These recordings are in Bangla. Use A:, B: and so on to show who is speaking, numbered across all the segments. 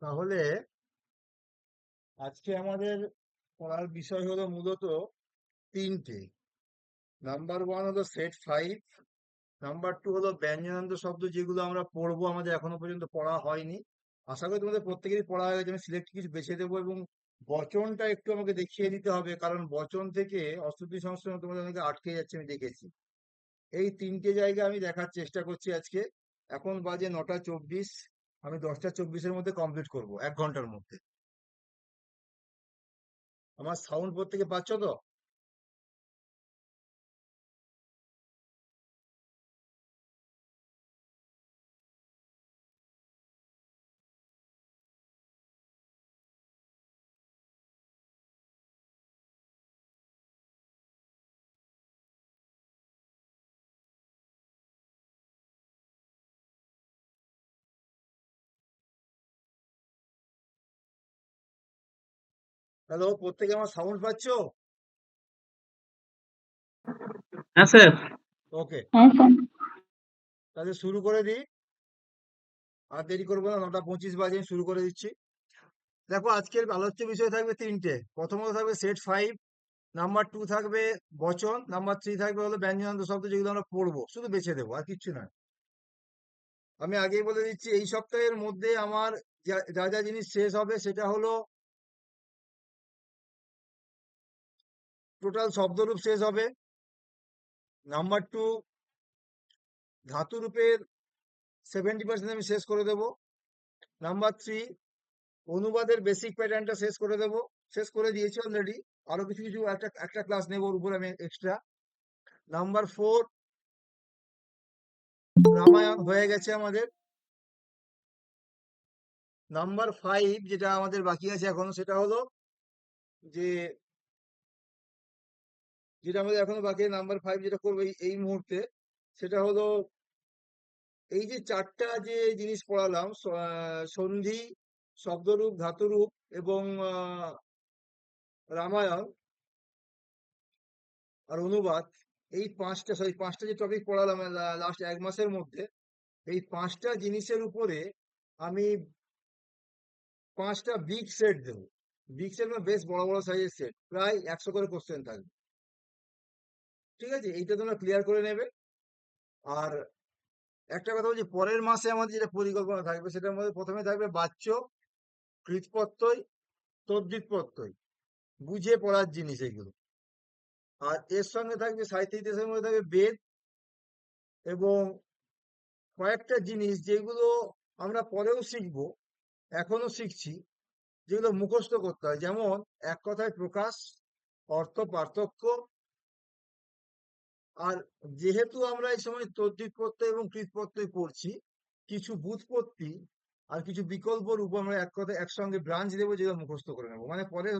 A: তাহলে আজকে আমাদের পড়ার বিষয় হলো মূলত তিনটে। নাম্বার ওয়ান হলো সেট ফাইভ, নাম্বার টু হলো ব্যঞ্জনান্ত শব্দ, যেগুলো আমরা পড়বো, আমাদের এখনো পর্যন্ত পড়া হয়নি। আশা করি তোমাদের প্রত্যেকেরই পড়া হয়ে গেছে। আমি সিলেক্ট কিছু বেছে দেবো, এবং বচনটা একটু আমাকে দেখিয়ে দিতে হবে, কারণ বচন থেকে অশ্রুতি সংস্করণ তোমাদের অনেকে আটকে যাচ্ছে, আমি দেখেছি। এই তিনটে জায়গা আমি দেখার চেষ্টা করছি আজকে। এখন বাজে 9টা 24। আমি 10টা 24-এর মধ্যে কমপ্লিট করব, 1 ঘন্টার মধ্যে। আমার সাউন্ড প্রত্যেকে পাচ্ছ তো? হ্যালো, প্রত্যেকে আমার সাউন্ড পাচ্ছ?
B: হ্যাঁ স্যার।
A: ওকে,
C: হ্যাঁ স্যার।
A: তাহলে শুরু করে দিই। আর দেরি করবো না, 9টা 25 বাজে, আমি শুরু করে দিচ্ছি। দেখো, আজকের আলোচ্য বিষয় থাকবে তিনটে। প্রথমত থাকবে সেট ফাইভ, নাম্বার টু থাকবে বচন, নাম্বার থ্রি থাকবে হলো ব্যঞ্জনান্ত শব্দ, যেগুলো আমরা পড়বো, শুধু বেছে দেবো, আর কিচ্ছু না। আমি আগেই বলে দিচ্ছি, এই সপ্তাহের মধ্যে আমার যা যা যা জিনিস শেষ হবে সেটা হলো টোটাল শব্দরূপ শেষ হবে। নাম্বার টু, ধাতুরূপের 70% আমি শেষ করে দেবো। নাম্বার থ্রি, অনুবাদের বেসিক প্যাটার্নটা শেষ করে দেবো, শেষ করে দিয়েছি অলরেডি। আরো কিছু কিছু একটা একটা ক্লাস নেবো ওর উপর আমি এক্সট্রা। নাম্বার ফোর, রামায়ণ হয়ে গেছে আমাদের। নাম্বার ফাইভ, যেটা আমাদের বাকি আছে এখনো, সেটা হলো যে যেটা আমাদের এখনো বাকি, নাম্বার ফাইভ যেটা করবো এই মুহূর্তে, সেটা হলো এই যে চারটা যে জিনিস পড়ালাম, সন্ধি, শব্দরূপ, ধাতুরূপ এবং রামায়ণ আর অনুবাদ। এই পাঁচটা যে টপিক পড়ালাম লাস্ট 1 মাসের মধ্যে, এই পাঁচটা জিনিসের উপরে আমি পাঁচটা বিগ সেট দেবো। বিগ সেট মানে বেশ বড় বড় সাইজের সেট, প্রায় 100 করে কোশ্চেন থাকবে। ঠিক আছে, এইটা তোমরা ক্লিয়ার করে নেবে। আর একটা কথা বলছি, পরের মাসে আমাদের যেটা পরিকল্পনা থাকবে, সেটার মধ্যে প্রথমে থাকবে বাচ্য, কৃৎপ্রত্যয়, তদ্ধিত প্রত্যয়, বুঝে পড়ার জিনিস এগুলো। আর এর সঙ্গে থাকবে সাহিত্য ইতিহাসের মধ্যে থাকবে বেদ, এবং কয়েকটা জিনিস যেগুলো আমরা পরেও শিখবো, এখনো শিখছি, যেগুলো মুখস্থ করতে হয়। যেমন এক কথায় প্রকাশ, অর্থ পার্থক্য। আর যেহেতু আমরা এই সময় তদ্ধিত প্রত্যয় এবং কৃৎ প্রত্যয় পড়ছি, কিছু ব্যুৎপত্তি আর কিছু বিকল্প রূপ আমরা এক কথায় একসঙ্গে ব্রাঞ্চ দেবো, যেগুলো মুখস্থ করে নেবো। মানে পরের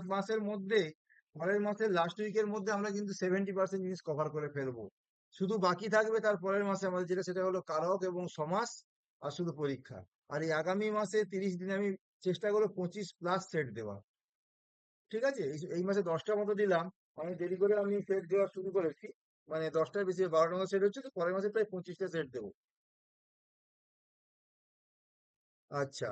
A: মাসের লাস্ট উইকের মধ্যে আমরা কিন্তু 70% জিনিস কভার করে ফেলবো। শুধু বাকি থাকবে তার পরের মাসে আমাদের, যেটা সেটা হলো কারক এবং সমাস, আর শুধু পরীক্ষা। আর এই আগামী মাসে 30 দিনে আমি চেষ্টা করবো 25+ সেট দেওয়া। ঠিক আছে, এই মাসে 10টা মতো দিলাম। আমি দেরি করে আমি সেট দেওয়া শুরু করেছি। মানে 10টার বেশি, 12টা মতো সেট হচ্ছে, তো পরের মাসে প্রায় 25টা সেট দেবো। আচ্ছা।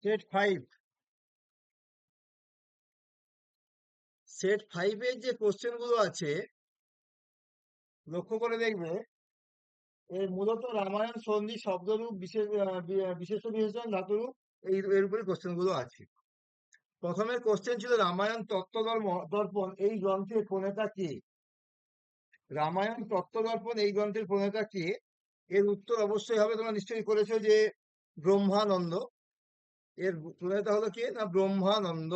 A: সেট 5 সেট 5 এর যে কোশ্চেন গুলো আছে লক্ষ্য করে দেখবে এর মূলত রামায়ণ সন্ধি শব্দরূপ বিশেষ বিশেষণ ধাতুরূপ এর উপরে কোশ্চেন গুলো আছে। প্রথমের কোশ্চেন ছিল রামায়ণ দর্পণ এই গ্রন্থের প্রণেতা কে? রামায়ণ দর্পণ এই গ্রন্থের প্রণেতা কে? এর উত্তর অবশ্যই হবে, তোমরা নিশ্চয়ই করেছো, যে ব্রহ্মানন্দ। এর প্রণেতা হলো কে না ব্রহ্মানন্দ।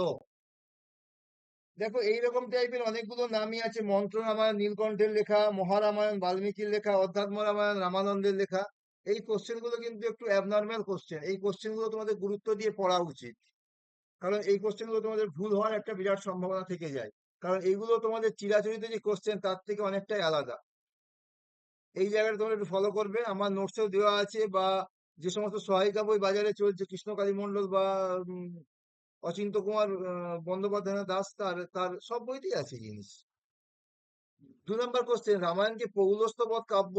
A: দেখো এইরকম টাইপের অনেকগুলো নামই আছে, মন্ত্র রামায়ণ নীলকণ্ঠের লেখা, মহারামায়ণ বাল্মীকির লেখা, অধ্যাত্ম রামায়ণ রামানন্দের লেখা। এই কোশ্চেন গুলো কিন্তু একটু অ্যাবনর্মাল কোশ্চেন, এই কোশ্চেন গুলো তোমাদের গুরুত্ব দিয়ে পড়া উচিত, কারণ এই কোশ্চেন গুলো তোমাদের ভুল হওয়ার একটা বিরাট সম্ভাবনা থেকে যায়, কারণ এইগুলো তোমাদের চিরাচরিত যে কোশ্চেন তার থেকে অনেকটাই আলাদা। এই জায়গাটা তোমরা একটু ফলো করবে, আমার নোটসেও দেওয়া আছে, বা যে সমস্ত সহায়িকা বই বাজারে চলছে কৃষ্ণকালী মণ্ডল বা উম, অচিন্ত কুমার বন্দ্যোপাধ্যায় দাস, তার তার সব বইতেই আছে জিনিস। 2 নম্বর কোশ্চেন, রামায়ণকে পৌলস্ত্য বধ কাব্য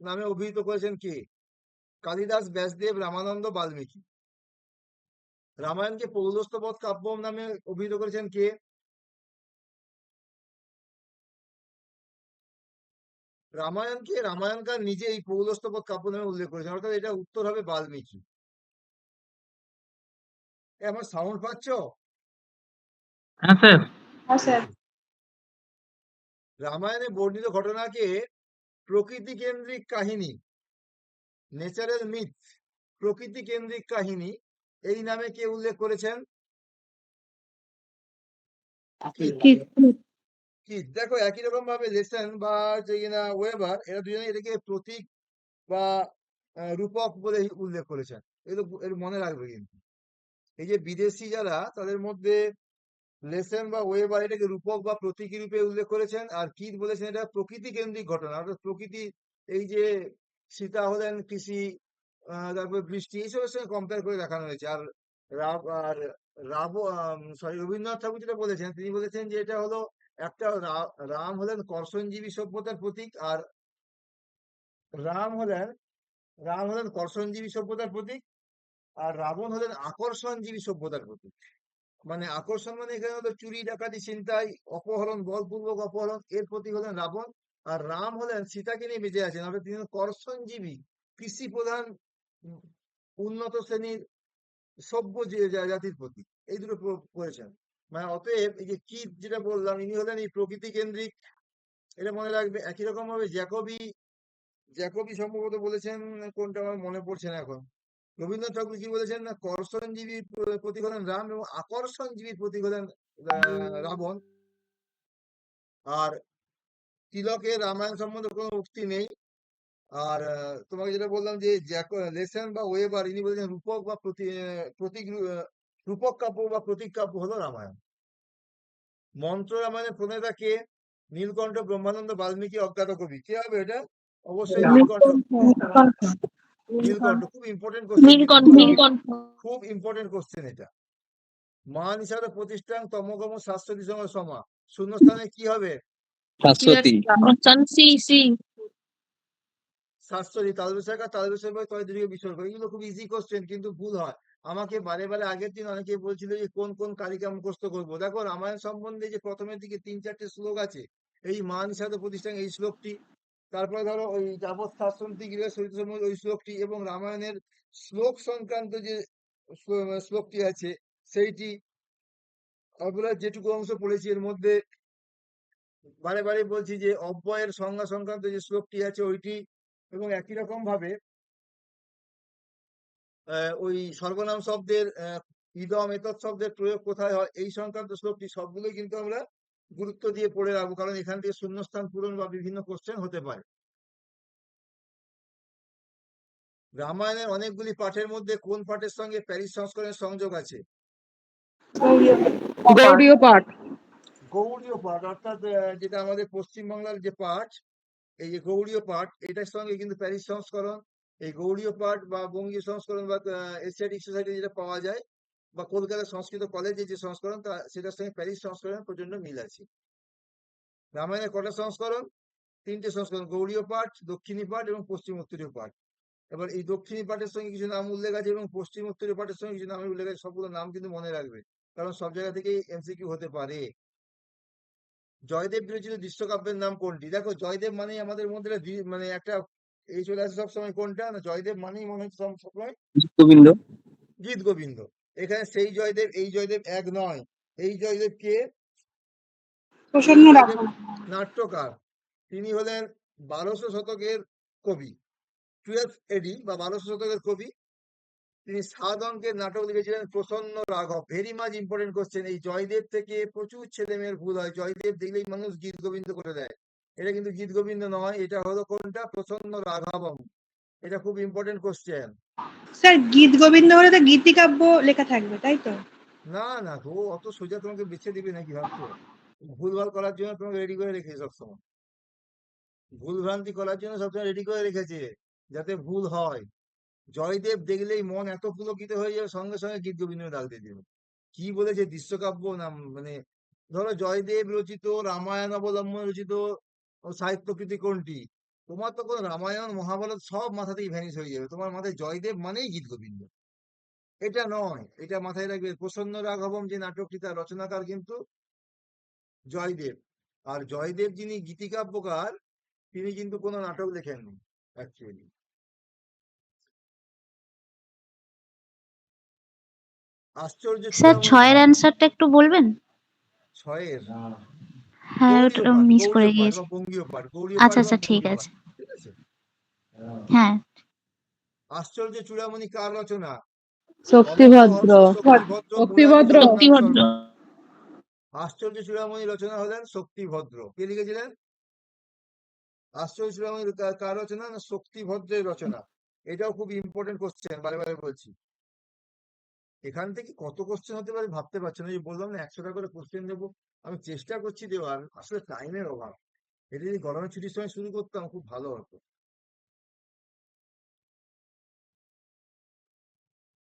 A: নামে অভিহিত করেছেন কে? কালিদাস, ব্যাসদেব, রামানন্দ, বাল্মীকি। রামায়ণকে পৌলস্ত্য বধ কাব্য নামে অভিহিত করেছেন কে? রামায়ণকার নিজে এই পৌলস্ত্য বধ কাব্য নামে উল্লেখ করেছেন, অর্থাৎ এটা উত্তর হবে বাল্মীকি। আমার সাউন্ড পাচ্ছ?
B: হ্যাঁ স্যার।
C: হ্যাঁ স্যার।
A: রামায়ণে বর্ণিত ঘটনাকে প্রকৃতি কেন্দ্রিক কাহিনী, ন্যাচারাল মিথ, প্রকৃতি কেন্দ্রিক কাহিনী এই নামে কে উল্লেখ করেছেন? কি দেখো, একই রকম ভাবে লেসন বা যে কিনা ওয়েবার, এরা দুজনে এটাকে প্রতীক বা রূপক বলে উল্লেখ করেছেন। এগুলো এর মনে রাখবে কিন্তু, এই যে বিদেশি যারা, তাদের মধ্যে লেসন বা ওয়েবার এটাকে রূপক বা প্রতীকী রূপে উল্লেখ করেছেন, আর কিথ বলেছেন এটা প্রকৃতি কেন্দ্রিক ঘটনা, অর্থাৎ প্রকৃতি, এই যে সীতা হলেন কৃষি, তারপর বৃষ্টি, এইসবের সঙ্গে কম্পেয়ার করে দেখানো হয়েছে। আর রাব আর রাব সরি রবীন্দ্রনাথ ঠাকুর যেটা বলেছেন, তিনি বলেছেন যে এটা হলো একটা রাম হলেন কর্ষণজীবী সভ্যতার প্রতীক, আর রাম হলেন রাম হলেন কর্ষণজীবী সভ্যতার প্রতীক, আর রাবণ হলেন আকর্ষণজীবী সভ্যতার প্রতীক। মানে আকর্ষণ মানে এখানে হলো চুরি ডাকাতি ছিনতাই অপহরণ, বলপূর্বক অপহরণ, এর প্রতীক হলেন রাবণ। আর রাম হলেন সীতাকে নিয়ে বেঁচে আছেন, অর্থাৎ তিনি হলেন কর্ষণজীবী কৃষি প্রধান উম, উন্নত শ্রেণীর সভ্য যে জাতির প্রতীক। এই দুটো করেছেন। মানে অতএব এই যে কি যেটা বললাম, ইনি হলেন এই প্রকৃতি কেন্দ্রিক, এটা মনে রাখবে। একই রকম ভাবে জ্যাকবি সম্ভবত বলেছেন, কোনটা আমার মনে পড়ছে না এখন। রবীন্দ্রনাথ ঠাকুর কি বলেছেন না, কর্ষণজীবী প্রতীক হলেন রাম এবং আকর্ষণজীবী প্রতীক হলেন রাবণ। আর তিলকের রামায়ণ সম্বন্ধে কোনো উক্তি নেই। আর তোমাকে যেটা বললাম যে লেসন বা ওয়েবার, ইনি বলেছেন রূপক বা প্রতীক রূপক কাব্য বা প্রতীক কাব্য হলো রামায়ণ। মন্ত্র রামায়ণের প্রণেতা কে? নীলকণ্ঠ, ব্রহ্মানন্দ, বাল্মীকি, অজ্ঞাত কবি। কে হবে এটা? অবশ্যই নীলকণ্ঠ। নীলকণ্ঠ খুব ইম্পর্টেন্ট কোশ্চেন, খুব ইম্পর্টেন্ট কোশ্চেন এটা। মা নিষাদ প্রতিষ্ঠান তমগম শাশ্বতী সমা, শূন্যস্থানে কি হবে? শাশ্বতী, তালবেশাখা, তালবেশাখা তয় দীর্ঘ বিসর্গ। এগুলো খুব ইজি কোশ্চেন, কিন্তু ভুল হয়। আমাকে বারে বারে আগের দিন অনেকে বলছিল যে কোন কোন কারিকা মুখস্থ করবো। দেখো রামায়ণ সম্বন্ধে যে প্রথমের দিকে 3-4টে শ্লোক আছে, এই মা নিষাদ প্রতিষ্ঠান এই শ্লোকটি, তারপরে ধরো ওই যাবৎ শাসন্তি গৃহে সহিত ওই শ্লোকটি, এবং রামায়ণের শ্লোক সংক্রান্ত যে শ্লোকটি আছে সেইটি। আমরা যেটুকু অংশ পড়েছি এর মধ্যে বারে বারে বলছি যে অব্যয়ের সংজ্ঞা সংক্রান্ত যে শ্লোকটি আছে ওইটি, এবং একই রকম ভাবে ওই সর্বনাম শব্দের ইদম এতৎ শব্দের প্রয়োগ কোথায় হয় এই সংক্রান্ত শ্লোকটি, সবগুলোই কিন্তু আমরা গুরুত্ব দিয়ে পড়ে রাখবো, কারণ এখান থেকে শূন্যস্থান পূরণ বা বিভিন্ন কোশ্চেন হতে পারে। রামায়ণের অনেকগুলি পাঠের মধ্যে কোন পাঠের সঙ্গে প্যারিস সংস্করণের সংযোগ আছে?
C: গৌড়ীয় পাঠ।
A: গৌড়ীয় পাঠ, অর্থাৎ যেটা আমাদের পশ্চিমবাংলার যে পাঠ, এই যে গৌড়ীয় পাঠ, এটার সঙ্গে কিন্তু প্যারিস সংস্করণ, এই গৌড়ীয় পাঠ বা বঙ্গীয় সংস্করণ বা এশিয়াটিক সোসাইটি যেটা পাওয়া যায়, বা কলকাতা সংস্কৃত কলেজে যে সংস্করণ, সেটার সঙ্গে প্যারিস সংস্করণের প্রচন্ড মিল আছে। রামায়ণের কটা সংস্করণ? 3টে সংস্করণ, গৌড়ীয় পাঠ, দক্ষিণী পাঠ এবং পশ্চিম উত্তরীয় পাঠ। এবার এই দক্ষিণী পাঠের সঙ্গে কিছু নাম উল্লেখ আছে এবং পশ্চিম উত্তরী পাঠের সঙ্গে কিছু নাম উল্লেখ আছে, সবগুলো নাম কিন্তু মনে রাখবে, কারণ সব জায়গা থেকেই এমসিকিউ হতে পারে। জয়দেব বিরচিত দৃশ্যকাব্যের নাম কোনটি? দেখো, জয়দেব মানেই আমাদের মধ্যে মানে একটা এই চলে আসে সবসময়, কোনটা না, জয়দেব মানেই মনে হচ্ছে সবসময়
B: গোবিন্দ।
A: গীত গোবিন্দ। এখানে সেই জয়দেব এই জয়দেব এক নয়। এই জয়দেব কে? এই
C: প্রসন্ন
A: জয়দেব
C: রাখো।
A: নাট্যকার। তিনি হলেন 1200 শতকের কবি, 12th এডি বা 1200 শতকের কবি। তিনি 7 অঙ্কের নাটক লিখেছিলেন প্রসন্ন রাঘব। Very much important question. এই জয়দেব থেকে প্রচুর ছেলে মেয়ের ভুল হয়, জয়দেব দেখলেই মানুষ গীত গোবিন্দ করে দেয়। এটা কিন্তু গীত গোবিন্দ নয়, এটা হলো কোনটা? প্রসন্ন রাঘবম। এটা খুব ইম্পর্টেন্ট কোশ্চেন।
C: স্যার গীত গোবিন্দ হলে তো গীতিকাব্য লেখা থাকবে, তাই তো?
A: না না, ও অত সোজা তোমাকে বেছে দিবে নাকি ভাবছো? ভুলভাল করার জন্য তোমাকে রেডি করে রেখেছে সবসময়, ভুল ভ্রান্তি করার জন্য সবসময় রেডি করে রেখেছে, যাতে ভুল হয়। জয়দেব দেখলেই মন এত পুলকিত হয়ে যাবে, সঙ্গে সঙ্গে গীত গোবিন্দ ডাক দিয়ে দেবে। কি বলেছে দৃশ্যকাব্য নাম, মানে ধরো জয়দেব রচিত রামায়ণ অবলম্বনে রচিত সাহিত্যকৃতি কোনটি? তোমার তো কোনো রামায়ণ মহাভারত সব মাথা থেকে ভ্যানিশ হয়ে যাবে, তোমার মাথায় জয়দেব মানেই গীত গোবিন্দ। এটা নয়, এটা মাথায় রাখবে। প্রসন্ন রাঘবম যে নাটকটি, তার রচনাকার কিন্তু জয়দেব। আর জয়দেব যিনি গীতিকাব্যকার, তিনি কিন্তু কোনো নাটক লেখেননি অ্যাকচুয়ালি। আশ্চর্য
D: স্যার
A: চূড়ামণি।
D: 6 এর অ্যান্সারটা একটু বলবেন?
A: 6-এর
D: হ্যাঁ,
A: গৌড়ীয়
D: ওটা
A: পাঠ,
D: মিস করে
A: গৌড়ীয় পাঠ
D: গিয়েছি।
A: বা বঙ্গীয় পাঠ, গৌড়ীয় পাঠ
D: আচ্ছা
A: বা
D: আচ্ছা, ঠিক
A: বঙ্গীয় পাঠ।
D: আছে।
A: ঠিক আছে।
D: হ্যাঁ।
A: আশ্চর্য চূড়ামণি কার রচনা?
E: শক্তিভদ্র।
A: শক্তিভদ্র মুরারি
E: শক্তিভদ্র।
A: জগন্নাথ
B: শক্তিভদ্র।
A: শর্মা। আশ্চর্য চূড়ামণি রচনা হলেন শক্তিভদ্র। কে লিখেছিলেন? আশ্চর্য চূড়ামণি কার রচনা? না, শক্তিভদ্রের রচনা। এটাও খুব ইম্পর্টেন্ট কোশ্চেন, বারে বারে বলছি। এখান থেকে কত কোশ্চেন হতে পারে ভাবতে পারছো না। যে বললাম না 100টা করে কোশ্চেন দেবো, আমি চেষ্টা করছি দেওয়ার, আসলে টাইমের অভাব। এটা যদি গরমের ছুটির সময় শুরু করতাম খুব ভালো হতো।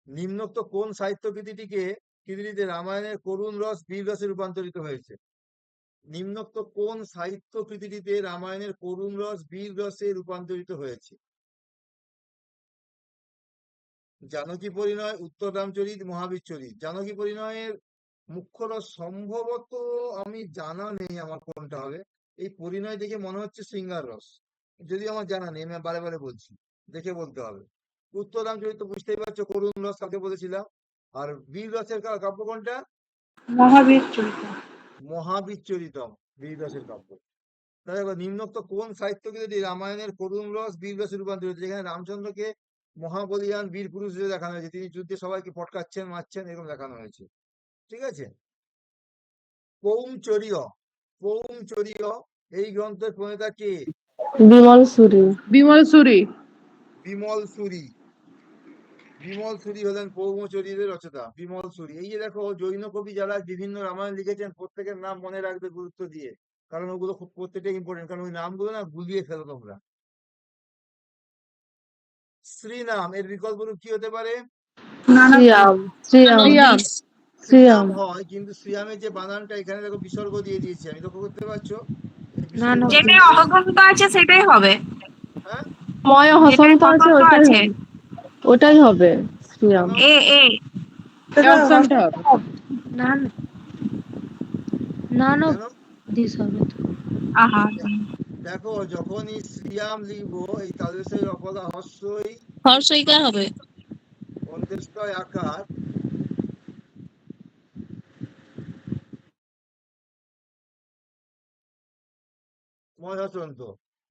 A: নিম্নোক্ত কোন সাহিত্য কৃতিতে রামায়ণের করুণ রস বীর রসে রূপান্তরিত হয়েছে? নিম্নোক্ত কোন সাহিত্য কৃতিটিতে রামায়ণের করুণ রস বীর রসে রূপান্তরিত হয়েছে? জানকী পরিণয়, উত্তর রামচরিত, মহাবীর চরিত। জানকী পরিণয়ের মুখ্য রস সম্ভবত আমি জানা নেই আমার কোনটা হবে। এই পরিণয় দেখে মনে হচ্ছে সিঙ্গার রস, যদি আমার জানা নেই, আমি বারে বারে বলছি, দেখে বলতে হবে। উত্তর রামচরিত তো বুঝতেই পারছো, করুণ রস কাকে বলেছিলাম। আর বীর রসের কাব্য কোনটা?
C: মহাবীর চরিত।
A: মহাবীর চরিতম বীর রসের কাব্য। তাহলে এবার নিম্নোক্ত কোন সাহিত্য কৃতি রামায়ণের করুণ রস বীর রসে রূপান্তরিত হয়েছে? যেখানে রামচন্দ্রকে মহাবলীয়ান বীর পুরুষ হিসেবে দেখানো হয়েছে, তিনি যুদ্ধে সবাইকে পটকাচ্ছেন, মারছেন, এরকম দেখানো হয়েছে। ঠিক আছে। পৌমচরীয়, পৌমচরীয় এই গ্রন্থের প্রণেতা কে?
E: বিমল সুরি। বিমল সুরি।
A: বিমল সুরি। বিমল সুরি হলেন পৌমচরীদের রচয়িতা, বিমল সুরি। এই যে দেখো, জৈন কবি যারা বিভিন্ন রামায়ণ লিখেছেন, প্রত্যেকের নাম মনে রাখবে গুরুত্ব দিয়ে, কারণ ওগুলো খুব প্রত্যেকটা ইম্পর্টেন্ট, কারণ ওই নামগুলো না গুলিয়ে ফেলো তোমরা। শ্রীনাম এর বিকল্প রূপ কি হতে পারে?
E: শ্রীরাম। শ্রীরাম।
A: শ্রীনাম
E: শ্রীরাম।
A: হয়, কিন্তু শ্রীরামের যে বানানটা এখানে দেখো বিসর্গ দিয়ে দিয়েছি আমি, লক্ষ্য করতে পারছো? এই
E: না না,
F: যেটাই অহগন্ত আছে সেটাই হবে।
A: হ্যাঁ,
E: ময়
F: যেটাই
E: হসন্ত আছে,
F: হগন্ত
E: ওটাই
F: আছে
E: হবে। ওটাই হবে শ্রীরাম।
A: কেন?
F: এ এ
E: অপশনটা হবে।
D: না না না,
A: কেন?
D: দিস হবে তো।
F: আহা
A: দেখো, যখনই শ্রীরাম লিখবো, এই তালবেশের অপলা হস্যই
F: হর্ষইকার হবে।
A: অন্ত্যেষ্টয় আকার, ময় হসন্ত,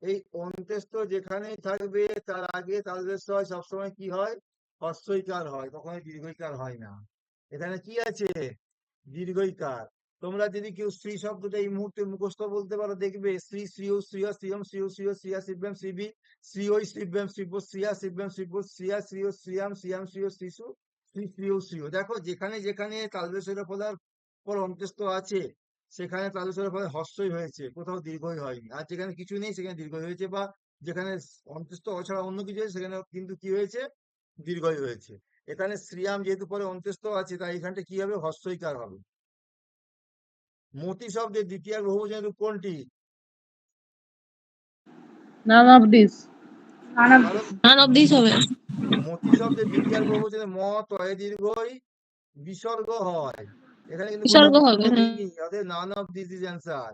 A: এই অন্ত্যেষ্ট যেখানেই থাকবে তার আগে তালবেশয় সবসময় কি হয়? হস্যইকার হয়, কখনোই দীর্ঘইকার হয় না। এখানে কি আছে? দীর্ঘইকার। তোমরা যদি কেউ শ্রী শব্দটা এই মুহূর্তে মুখস্থ বলতে পারো, দেখবে শ্রী শ্রীয় শ্রীয় শ্রিয়ম শ্রীয় শ্রীয় শ্রিয়া শিবম শ্রীবি শ্রীয়ই শিবম শিব শ্রিয়া শিবম শিব শ্রিয়া শ্রীয় শ্রিয়াম শ্রিয়াম শ্রীয় শ্রীষু শ্রী শ্রীয় শ্রীয়। দেখো, যেখানে যেখানে তালবেশের ফলার পর অন্ত্যেষ্ট আছে, সেখানে তালবেশের ফলে হস্যই হয়েছে, কোথাও দীর্ঘই হয়নি। আর যেখানে কিছু নেই সেখানে দীর্ঘই হয়েছে, বা যেখানে অন্ত্যেষ্ট অছাড়া অন্য কিছু আছে সেখানে কিন্তু কি হয়েছে? দীর্ঘই হয়েছে। এখানে শ্রীরাম যেহেতু পরে অন্ত্যেষ্ট আছে, তাই এখানটা কি হবে? হস্যইকার হবে। মতি শব্দের দ্বিতীয় বহুবচন রূপ কোনটি?
E: None of this.
C: নানা
A: কারণ
F: নান অফ দিস হবে।
A: মতি শব্দে দ্বিতীয় বহুবচনে ম তয়ে দীর্ঘই বিসর্গ হয়, এখানে কিন্তু কোনো
F: বিসর্গ হবে,
A: বিসর্গ
F: হ্যাঁ।
A: দিইনি, অতএব none of this is answer.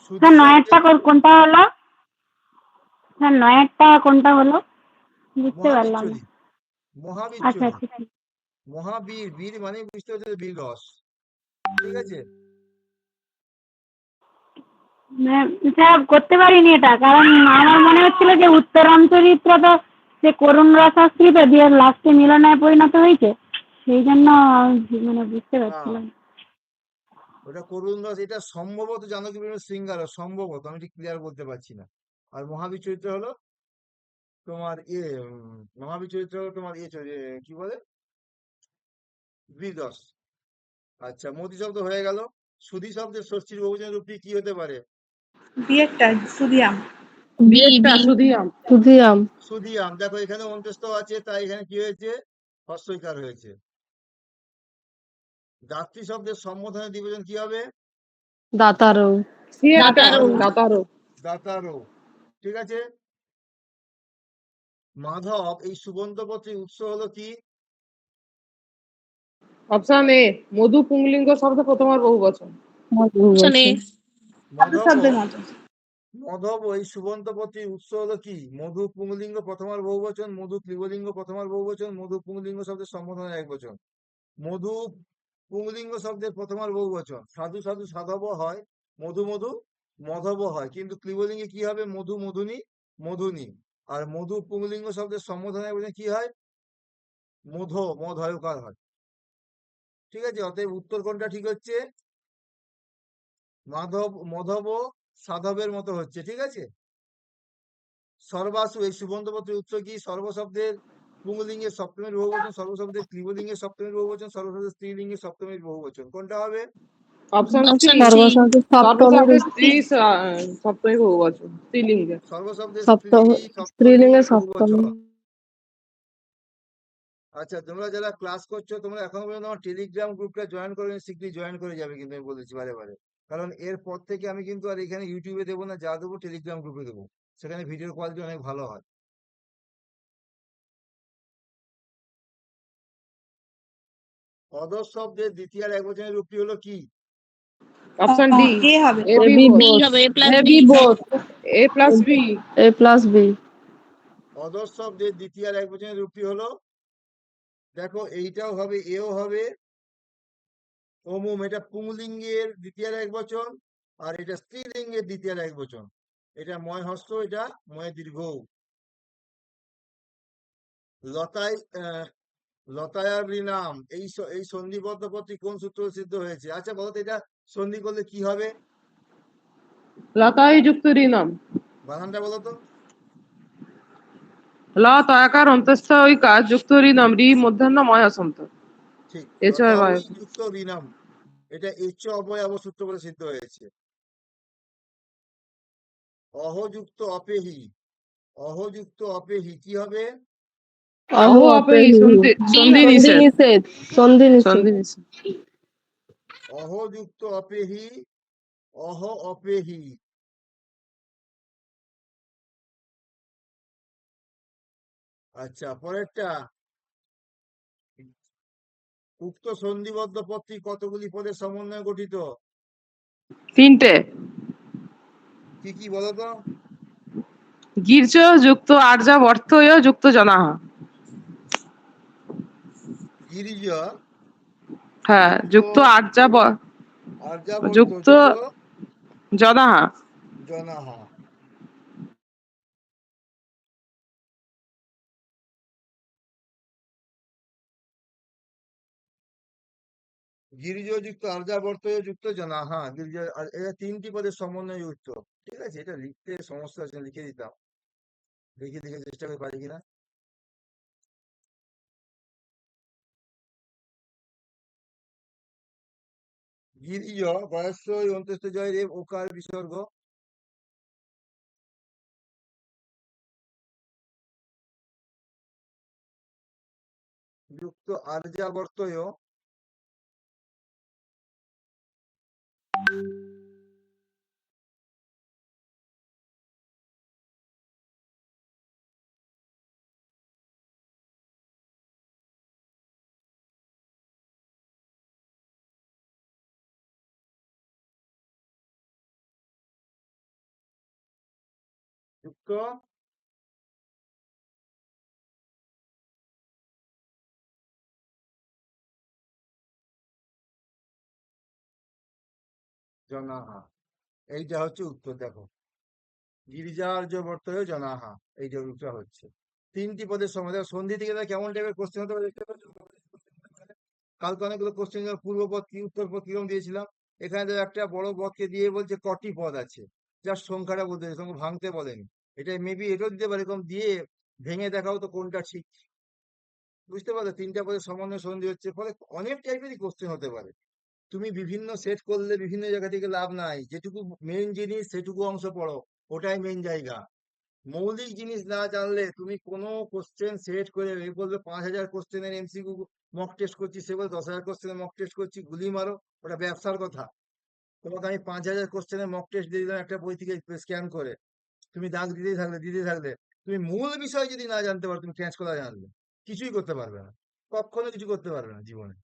A: সুধি
G: স্যার
A: শব্দে
G: নয়েরটা কোনটা হলো? স্যার নয়েরটা কোনটা হলো? বুঝতে পারলাম না।
A: মহাবিচ্ছুরি,
G: আচ্ছা
A: মহাবিচ্ছুরি,
G: আচ্ছা ঠিক।
A: মহাবীর, বীর মানে বুঝতে হচ্ছে বীর রস, ঠিক আছে।
G: স্যার করতে পারিনি এটা, কারণ আমার মনে হচ্ছিল যে উত্তরাঞ্চরিত্রটা যে করুণ রসাশ্রিত দিয়ে লাস্টে মিলনায় পরিণত হয়েছে, সেই জন্য মানে বুঝতে
A: না,
G: পারছিলাম।
A: ওটা করুণ রস, এটা সম্ভবত জানকী প্রেমের শৃঙ্গার, সম্ভবত, আমি ঠিক ক্লিয়ার বলতে পারছি না। আর মহাবীর চরিত্র হলো তোমার মহাবীর চরিত্র হলো তোমার কি বলে, বীর রস। আচ্ছা, মতি শব্দ হয়ে গেল। সুধি শব্দের ষষ্ঠীর বহুবচন রূপটি কি হতে পারে?
C: বিয়েরটা সুদিয়াম।
F: B
E: বিয়েরটা
F: B
E: সুধিয়াম।
B: সুধিয়াম।
A: সুদিয়াম, দেখো এখানে অন্তস্থ আছে, তাই এখানে কি হয়েছে, হস্যইকার হয়েছে। দাত্রী শব্দের সম্বোধনের দ্বিবচন কি হবে?
B: দাতারো।
E: সিয়েরটা
F: দাতারো।
E: দাতারো।
A: দাতারো, ঠিক আছে। মাধব এই সুগন্ধ পত্রের উৎস হলো কি?
E: অপশন এ মধু পুংলিঙ্গ শব্দ প্রথমার বহুবচন।
F: Option A.
C: সাধু
A: মাধব,
C: শব্দের মতো।
A: মধব এই সুগন্ধ পত্রের উৎস হলো কি? মধু পুংলিঙ্গ প্রথমার বহুবচন, মধু ক্লিবলিঙ্গ প্রথমার বহুবচন, মধু পুংলিঙ্গ শব্দের সম্বোধনের একবচন। মধু পুংলিঙ্গ শব্দের প্রথমার বহুবচন, সাধু সাধু সাধব হয়, মধু মধু মধব হয়, কিন্তু ক্লিবলিঙ্গে কি হবে? মধু মধুনি মধুনি। আর মধু পুংলিঙ্গ শব্দের সম্বোধনের একবচন কি হয়? মধ, মধয়কার হয়, ঠিক আছে। অতএব উত্তর কোনটা ঠিক হচ্ছে? মাধব, মধব সাধবের মতো হচ্ছে, ঠিক আছে। সর্বাসু এই সুগন্ধ পত্রের উৎস কি? সর্বশব্দের পুংলিঙ্গের সপ্তমীর বহুবচন, সর্বশব্দের ক্লিবলিঙ্গের সপ্তমীর বহুবচন, সর্বশব্দের স্ত্রীলিঙ্গের সপ্তমীর বহুবচন, কোনটা হবে?
E: Option C
F: option C.
B: সর্বশব্দ সপ্তমীর
E: সর্বশব্দের স্ত্রী সপ্তমী বহুবচন স্ত্রীলিঙ্গে।
A: সর্বশব্দের
B: সপ্তম
A: সপ্তমীর
B: স্ত্রীলিঙ্গের সপ্তমী।
A: বহুবচন। আচ্ছা, তোমরা যারা ক্লাস করছো, তোমরা এখনো পর্যন্ত আমার টেলিগ্রাম গ্রুপটা জয়েন করে শিগগিরই জয়েন করে যাবে, কিন্তু আমি বলেছি বারে বারে। কারণ এরপর থেকে আমি কিন্তু আর এখানে ইউটিউবে দেবো না, যা দেবো টেলিগ্রাম গ্রুপে দেবো, সেখানে ভিডিও কোয়ালিটি অনেক ভালো হয়। অদর শব্দের দ্বিতীয় আর একবচনের রূপটি হলো কি?
E: অপশন ডি
C: এ হবে।
E: A B
B: AB
E: both.
F: B
B: both.
F: হবে, A plus B.
B: AB both.
E: A plus B.
B: A plus B.
A: অদর শব্দের দ্বিতীয় আর একবচনের রূপটি হলো, দেখো এইটাও হবে, এও হবে, ওমুম, এটা পুংলিঙ্গের দ্বিতীয় আর একবচন, আর এটা স্ত্রীলিঙ্গের দ্বিতীয় আর একবচন। এটা ময় হস্ত, এটা ময় দীর্ঘ। লতায় লতায়ার নাম এই সন্ধিবদ্ধ পদটি কোন সূত্র সিদ্ধ হয়েছে? আচ্ছা বলতো, এটা সন্ধি করলে কি হবে?
E: লতায় যুক্ত ঋণম।
A: বানানটা বলো তো।
E: ল তয়াকার অন্তস্থ ঐকার যুক্ত ঋণম রি মধ্যাহ্ন ময় হসন্ত।
A: ঠিক,
E: এছাড়া
A: লতা
E: হয়।
A: ওই যুক্ত ঋণাম, এটা এচ্চ অবয়ব সূত্র বলে সিদ্ধ হয়েছে। অহযুক্ত অপেহি, অহযুক্ত অপেহি কি হবে?
E: অহ
B: অহো
E: অপে
B: অপেহি।
E: সন্ধি সন্ধি
B: সন্ধি
E: নিষেধ।
B: নিষেধ। সন্ধি নিষেধ।
E: সন্ধি নিষেধ।
A: অহযুক্ত অপেহি, অহ অপেহি। আচ্ছা, পরেরটা, উক্ত সন্ধিবদ্ধ পদটি কতগুলি পদের সমন্বয়ে গঠিত?
E: তিনটে।
A: কি কি বলতো?
E: গির্জ যুক্ত আর্যা অর্থ যুক্ত জনাহা।
A: গিরিজা
E: হ্যাঁ, যুক্ত আর্যা
A: আর্যাবর্ত
E: যুক্ত
A: যুক্ত
E: জনাহা।
A: জনাহা। গিরিজযুক্ত আর্যাবর্ত যুক্ত জনাহা, গিরিজা, এটা তিনটি পদের সমন্বয়ে যুক্ত, ঠিক আছে। এটা লিখতে সমস্যা আছে, লিখে দিতাম, লিখে লিখে চেষ্টা করে পারি কিনা। গিরিজ বয়স্ক অন্তস্থ জয় রেব ওকার বিসর্গ, যুক্ত আর্যাবর্তয় যুক্ত জনাহা, এইটা হচ্ছে উত্তর। দেখো, গিরিজার্য বর্তয় জনাহা, এইটা উত্তর হচ্ছে। 3টি পদের সময়। দেখো সন্ধি থেকে তাহলে কেমন টাইপের কোশ্চেন হতে পারে দেখতে পাচ্ছ? কালকে অনেকগুলো কোশ্চেন পূর্বপদ কি উত্তরপদ কিরকম দিয়েছিলাম। এখানে তো একটা বড় পদকে দিয়ে বলছে কটি পদ আছে, জাস্ট সংখ্যাটা বলতে, সংখ্যা ভাঙতে বলেনি। এটা মেবি এটাও দিতে পারে, এরকম দিয়ে ভেঙে দেখাও তো কোনটা ঠিক। বুঝতে পারলে 3টা পদের সমন্বয় সন্ধি হচ্ছে, ফলে অনেক টাইপেরই কোশ্চেন হতে পারে। তুমি বিভিন্ন সেট করলে বিভিন্ন জায়গা থেকে লাভ নাই, যেটুকু মেইন জিনিস সেটুকু অংশ পড়ো, ওটাই মেইন জায়গা। মৌলিক জিনিস না জানলে তুমি কোনো কোশ্চেন সেট করে এ বলবে 5000 কোশ্চেনের এমসিকিউ মক টেস্ট করছি, সে বলে 10,000 কোশ্চেনের মক টেস্ট করছি, গুলি মারো, ওটা ব্যবসার কথা। তোমাকে আমি 5000 কোশ্চেনের মক টেস্ট দিয়ে দিলাম একটা বই থেকে স্ক্যান করে, তুমি দাগ দিতে থাকলে তুমি মূল বিষয় যদি না জানতে পারো, তুমি ক্যাচ করা জানলে কিছুই করতে পারবে না, কখনো কিছু করতে পারবে না জীবনে।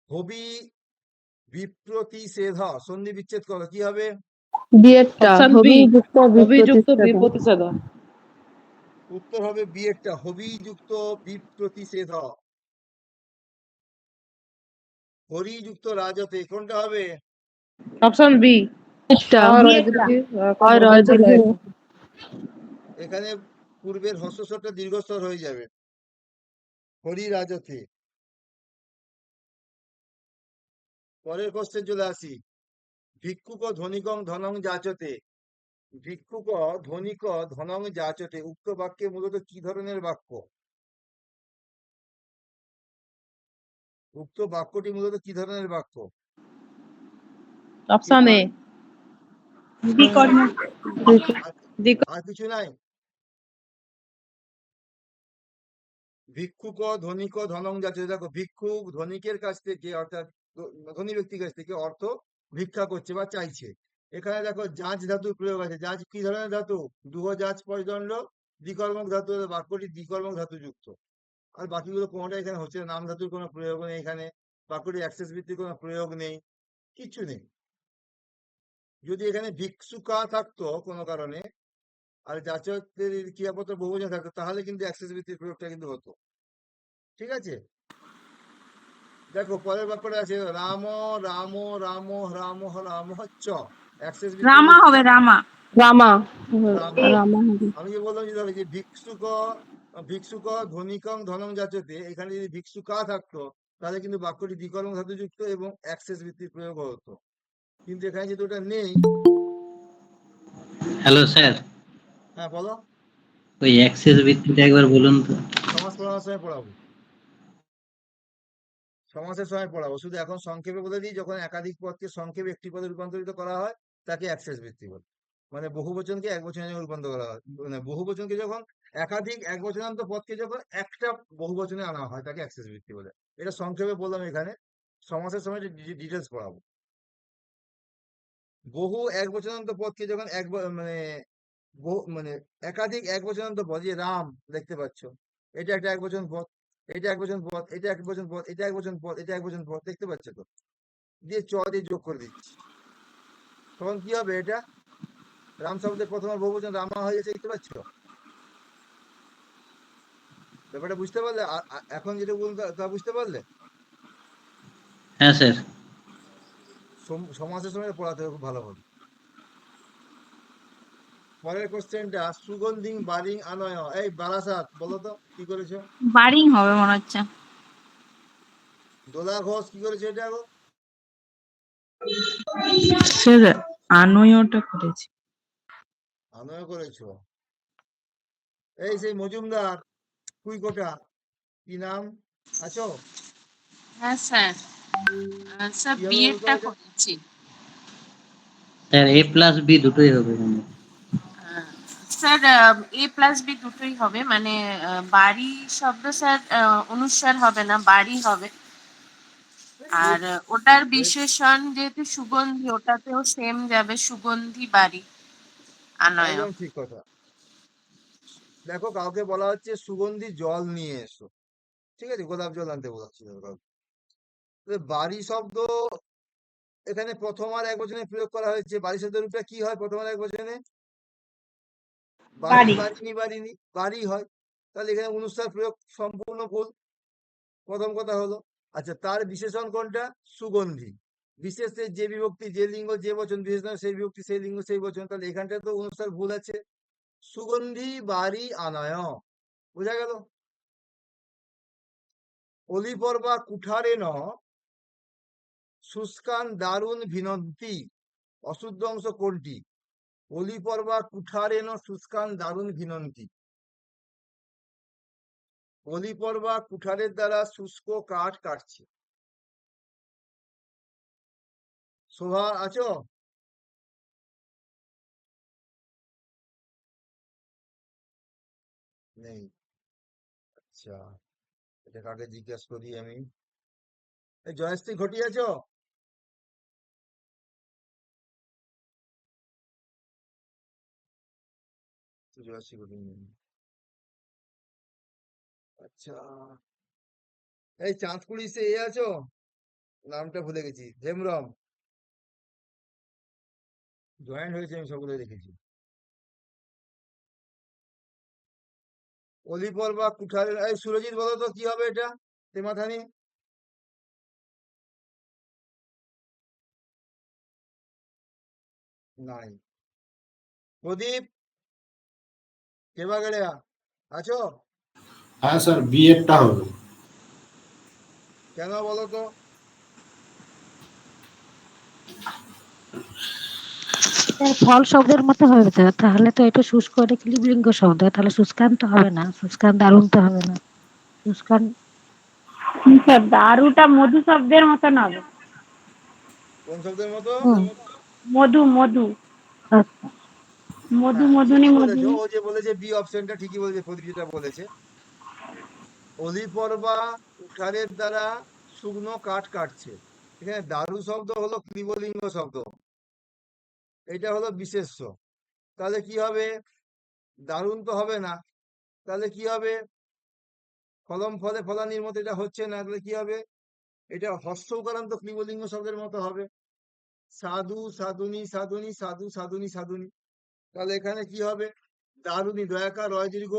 A: হবি বিপ্রতিষেধ, সন্ধি বিচ্ছেদ করো, কি হবে?
B: বিয়েরটা
E: অপশন
B: হবি
E: বি,
B: যুক্ত
E: অভিযুক্ত
B: বিপ্রতিষেধ।
E: বিপ্রতিষেধ।
A: উত্তর হবে বি এরটা, হবি যুক্ত বিপ্রতিষেধ। হরি যুক্ত রাজতে, কোনটা হবে?
E: অপশন বি,
B: একটা
E: আর
C: বিয়েরটা।
B: হয় রয় দীর্ঘ।
A: এখানে পূর্বের হস্যস্বরটা দীর্ঘস্বর হয়ে যাবে, হরি রাজতে। পরের কোশ্চেন চলে আসি। ভিক্ষুক ধনিকং ধনং যাচতে, ভিক্ষুক ধনিক ধনং যাচতে, উক্ত বাক্যে মূলত কি ধরনের বাক্য? উক্ত বাক্যটি মূলত কি ধরনের বাক্য?
E: Option A,
C: বিকর্ম।
A: আর কিছু নাই? ভিক্ষুক ধনিক ধনং যাচতে, দেখো ভিক্ষুক ধনিকের কাছ থেকে, অর্থাৎ ধনী ব্যক্তির কাছ থেকে অর্থ ভিক্ষা করছে বা চাইছে। এখানে দেখো যাচ ধাতুর প্রয়োগ আছে। যাচ কি ধরনের ধাতু? দুহ যাচ পর্যন্ত দ্বিকর্মক ধাতু, বাক্যটি দ্বিকর্মক ধাতু যুক্ত। আর বাকিগুলো কোনোটা এখানে হচ্ছে না, নাম ধাতুর কোনো প্রয়োগ নেই এখানে, বাক্যটি অ্যাক্সেস ভিত্তিক কোনো প্রয়োগ নেই, কিচ্ছু নেই। যদি এখানে ভিক্ষুকা থাকতো কোনো কারণে, আর যাচকের ক্রিয়াপত্র বহুবচন থাকতো, তাহলে কিন্তু অ্যাক্সেস ভিত্তিক প্রয়োগটা কিন্তু হতো। ঠিক আছে, দেখো পরের ব্যাপারে আছে রাম রাম রাম রাম রাম চ, অ্যাক্সেস ভিত্তিক
C: রামা হবে, রামা।
B: রামা।
A: রামা।
B: রামা হবে।
A: আমি যে বললাম যে ভিক্ষুক ধনিকং ধনং যাচতে, এখানে যদি ভিক্ষুকা থাকতো তাহলে কিন্তু বাক্যটি দ্বিকর্মক ধাতু যুক্ত এবং অ্যাক্সেস ভিত্তিক প্রয়োগ হতো, কিন্তু এখানে যেহেতু ওটা নেই।
H: হ্যালো স্যার,
A: হ্যাঁ বলো।
H: ওই অ্যাক্সেস ভিত্তিটা একবার বলুন তো।
A: সমাজ পড়ানোর সময় পড়াবো, সমাসের সময় পড়াবো, শুধু এখন সংক্ষেপে বলে দিই, যখন একাধিক পদকে সংক্ষেপে একটি পদে রূপান্তরিত করা হয় তাকে অ্যাক্সেস ভিত্তি বলে। মানে বহু বচনকে এক বচনে যখন রূপান্তর করা হয়, মানে বহু বচনকে যখন একাধিক এক বচনান্ত পদকে যখন একটা বহু বচনে আনা হয় তাকে অ্যাক্সেস ভিত্তি বলে। এটা সংক্ষেপে বললাম, এখানে সমাসের সময় ডিটেলস পড়াবো। বহু এক বচনান্ত পদকে যখন মানে একাধিক এক বচনান্ত পদ, যে রাম দেখতে পাচ্ছ, এটা একটা এক বচন পদ, এটা এক বচন পদ, এটা এক বচন পদ, এটা এক বচন পদ, এটা এক বচন পদ, দেখতে পাচ্ছ তো, দিয়ে চ দিয়ে যোগ করে দিচ্ছি, তখন কি হবে? এটা রাম শব্দের প্রথম আর বহুবচন রামা হয়ে যাচ্ছে, দেখতে পাচ্ছ ব্যাপারটা? বুঝতে পারলে? এখন যেটা বলুন তা বুঝতে পারলে?
H: হ্যাঁ স্যার।
A: সমাসের সময় পড়াতে হবে খুব ভালোভাবে। পরের কোশ্চেনটা, সুগন্ধিং বারিং আনয়, এই বারাসাত বলো তো কি করেছো?
C: বারিং হবে মনে হচ্ছে।
A: দোলা ঘোষ কি করেছে এটা গো?
C: স্যার আনয়টা করেছি।
A: আনয় করেছো। এই সেই মজুমদার কুইকোটা, কি নাম আছো?
I: হ্যাঁ স্যার, স্যার
A: কি হবে
I: বি
A: বলতো
I: এডটা
A: এটা?
I: করেছি।
H: স্যার এ প্লাস বি দুটোই হবে মানে।
I: স্যার এ প্লাস বি দুটোই হবে, মানে বাড়ি শব্দ স্যার অনুস্বার হবে না, বাড়ি হবে। আর ওটার বিশেষণ যেহেতু সুগন্ধি, ওটাতেও সেম যাবে, সুগন্ধি বাড়ি আনয়।
A: একদম ঠিক কথা। দেখো কাউকে বলা হচ্ছে সুগন্ধি জল নিয়ে এসো, ঠিক আছে, গোলাপ জল আনতে বলা হচ্ছে কাউকে। বাড়ি শব্দ এখানে প্রথম আর এক বচনে প্রয়োগ করা হয়েছে। বাড়ি শব্দের রূপটা কি হয় প্রথম আর এক বচনে? বাড়ি,
C: বাড়ি।
A: বাড়িনি, বাড়িনি, বাড়ি হয়। তাহলে এখানে অনুস্বার প্রয়োগ সম্পূর্ণ ভুল। প্রথম কথা হলো। আচ্ছা, তার বিশেষণ কোনটা? সুগন্ধি। বিশেষে যে বিভক্তি, যে লিঙ্গ, যে বচন, বিশেষণ সেই বিভক্তি, সেই লিঙ্গ, সেই বচন। তাহলে এখানটা তো অনুস্বার ভুল আছে। সুগন্ধি বাড়ি আনয়, বোঝা গেল? অলিপর্বা কুঠারেন শুষ্কান দারুণ ভিনন্তি, অশুদ্ধ অংশ কোনটি? অলিপর্বা কুঠারেন শুষ্কান দারুণ ভিনন্তি। অলিপর্বা কুঠারের দ্বারা শুষ্ক কাঠ কাটছে। শোভা আছো? নেই। আচ্ছা, এটা কাকে জিজ্ঞেস করি আমি? এই জয়শ্রী ঘটি আছো? জয়শ্রী ঘটি নেই। আচ্ছা, এই চাঁদকুড়ি সে এ আছো? নামটা ভুলে গেছি। হেমরম জয়েন হয়েছে, আমি সকলে দেখেছি। অলিপর বা কুঠারের, এই সুরজিৎ বলো তো কি হবে এটা? তেমাথানি নাই। প্রদীপ কেবা গেলে আছো?
J: হ্যাঁ স্যার, বি এরটা হবে।
A: কেন বলো তো?
K: ফল শব্দের মতো হবে তো, তাহলে তো এটা শুষ্ক, এটা লিঙ্গ শব্দ, তাহলে শুষ্কান তো হবে না, শুষ্কান দারুণ তো হবে না, শুষ্কান
G: স্যার দারুটা মধু শব্দের মতন হবে।
A: কোন শব্দের মতো?
G: মধু, মধু,
K: আচ্ছা।
G: মধু,
A: হ্যাঁ,
G: মধুনি,
A: ঠিকই বলেছো।
G: মধুনি।
A: ও যে বলেছে বি অপশনটা ঠিকই বলেছে, প্রদীপ যেটা বলেছে। অলিপর বা কুঠারের দ্বারা শুকনো কাঠ কাটছে। এখানে দারু শব্দ হলো ক্লিবলিঙ্গ শব্দ, এটা হলো বিশেষ্য। তাহলে কি হবে? দারুণ তো হবে না। তাহলে কি হবে? ফলম ফলে ফলানির মতো এটা হচ্ছে না। তাহলে কি হবে? এটা হস্য উকারান্ত ক্লিবলিঙ্গ শব্দের মতো হবে। সাধু, সাধুনি, সাধুনি, সাধু, সাধুনি, সাধুনি। তাহলে এখানে কি হবে? দারুণী, দয়াকার, রয় দীর্ঘ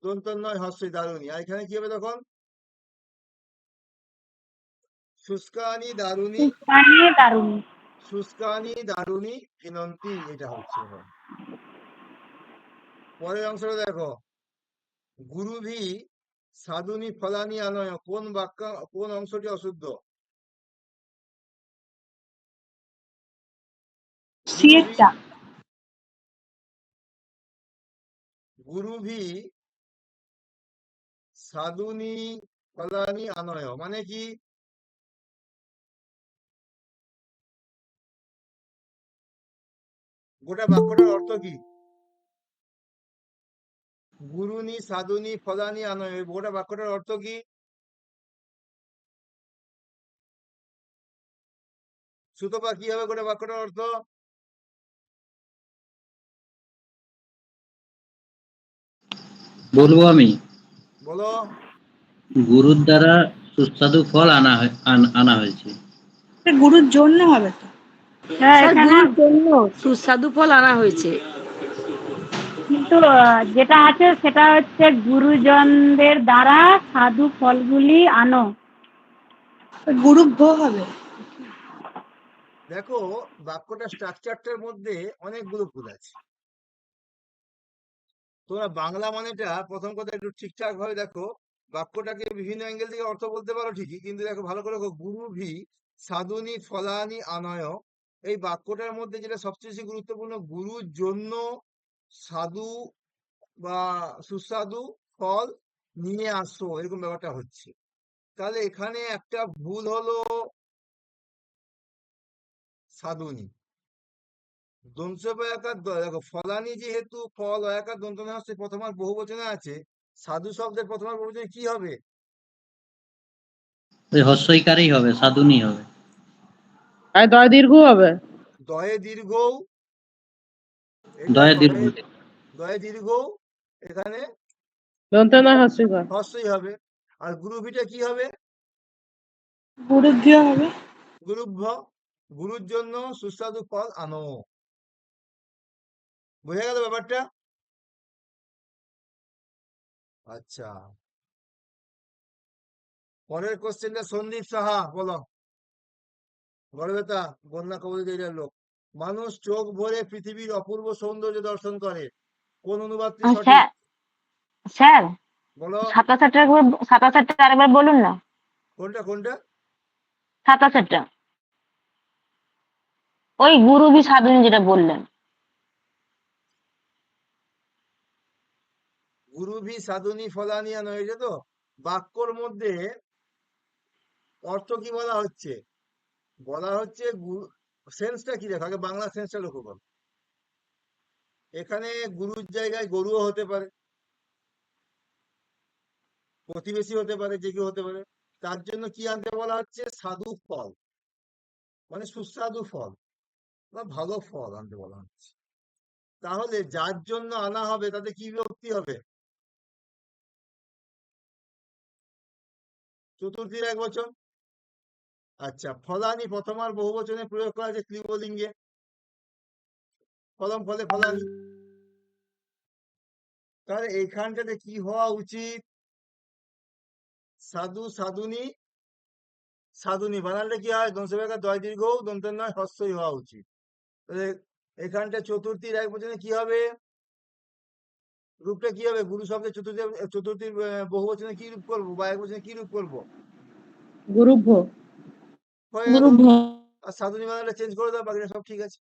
A: দন্তন্বয় হস্যই দারুণী। আর এখানে কি হবে তখন? শুষ্কানি দারুণী,
G: বানিয়ে দারুণ।
A: শুষ্কানি দারুণী ভিনন্তি, এটা হচ্ছে। পরের অংশটা দেখো। গুরুভি সাধুনি ফলানি আনয়, কোন বাক্য, কোন অংশটি অশুদ্ধ?
C: সিয়েরটা।
A: গুরুভি সাধুনি ফলানি আনয় মানে কি? গোটা বাক্যটার অর্থ কি? গুরুনি সাধুনি ফলানি আনয়, গোটা বাক্যটার অর্থ কি? সুতপা কি হবে গোটা বাক্যটার অর্থ?
H: বলবো আমি।
A: বলো।
H: গুরুর দ্বারা সুস্বাদু ফল আনা হয়েছে।
C: গুরুর জন্য হবে তো।
G: হ্যাঁ,
B: স্যার
G: এখানে
B: গুরুর জন্য সুস্বাদু ফল আনা হয়েছে।
G: কিন্তু যেটা আছে সেটা হচ্ছে গুরুজনদের দ্বারা সাধু ফলগুলি আনো।
C: গুরু ভো হবে।
A: দেখো, বাক্যটা স্ট্রাকচারটার মধ্যে অনেকগুলো ভুল আছে। তোমরা বাংলা মানেটা প্রথম কথা একটু ঠিকঠাক ভাবে দেখো। বাক্যটাকে বিভিন্ন অ্যাঙ্গেল থেকে অর্থ বলতে পারো ঠিকই, কিন্তু দেখো ভালো করে দেখো, গুরু ভি সাধুনি ফলানি আনয়, এই বাক্যটার মধ্যে যেটা সবচেয়ে বেশি গুরুত্বপূর্ণ, গুরুর জন্য সাধু বা সুস্বাদু ফল নিয়ে আসো, এরকম ব্যাপারটা হচ্ছে। তাহলে এখানে একটা ভুল হলো সাধুনি। দন্তব্যাকার দেখো, ফলানি যেহেতু ফল অয়াকার দন্ত হচ্ছে প্রথমার বহু বচনে আছে, সাধু শব্দের প্রথমার বহু বচনে কি হবে?
H: ওই হস্যইকারই হবে, সাধুনি হবে।
E: আর দয় দীর্ঘ হবে।
A: দয়ে দীর্ঘ,
H: দয়ে দীর্ঘ।
A: দয়ে দীর্ঘ, এখানে
E: দন্ত নয় হস্যইকার।
A: হস্যই হবে। আর গুরুভিটা কি হবে?
C: গুরুভ্য হবে।
A: গুরুভ্য। গুরুর জন্য সুস্বাদু ফল আনো। বোঝা গেল ব্যাপারটা? আচ্ছা, পরের কোশ্চেনটা সন্দীপ সাহা, বলো। গর্বেতা বন্যা কবলিত এরিয়ার লোক। মানুষ চোখ ভরে পৃথিবীর অপূর্ব সৌন্দর্য দর্শন করে, কোন অনুবাদটি সঠিক?
G: স্যার স্যার
A: বলো।
G: 27টা আরেকবার বলুন না।
A: কোনটা কোনটা?
G: 27টা ওই গুরুবি সাধুনি যেটা বললেন।
A: গুরুভি সাধুনি ফলানিয়া নয়, এটা তো বাক্যর মধ্যে অর্থ কি বলা হচ্ছে? বলা হচ্ছে সেন্সটা কি দেখো, আগে বাংলা সেন্সটা লক্ষ্য করো। এখানে গুরুর জায়গায় গরুও হতে পারে, প্রতিবেশী হতে পারে, যে কেউ হতে পারে। তার জন্য কি আনতে বলা হচ্ছে? সাধু ফল, মানে সুস্বাদু ফল বা ভালো ফল আনতে বলা হচ্ছে। তাহলে যার জন্য আনা হবে তাতে কি বিভক্তি হবে? চতুর্থীর এক বচন। আচ্ছা, ফলানি প্রথমার বহু বচনে প্রয়োগ করা আছে ক্লিবলিঙ্গে, ফলম ফলে ফলানি। তাহলে এইখানটাতে কি হওয়া উচিত? সাধু সাধুনি সাধুনি, বানানটা কি হয়? দন্তবেকার দয় দীর্ঘ দন্তের নয় হ্রস্বই হওয়া উচিত। তাহলে এখানটা চতুর্থীর এক বচনে কি হবে? রূপটা কি হবে? গুরু শব্দের চতুর্থীর বহু বচনে কি রূপ করবো, বা এক বচনে কি রূপ করবো?
C: গুরুভ্য।
A: হয়ে গেল। আর সাধুনি বানানটা চেঞ্জ করে দাও, বাকিটা সব ঠিক আছে।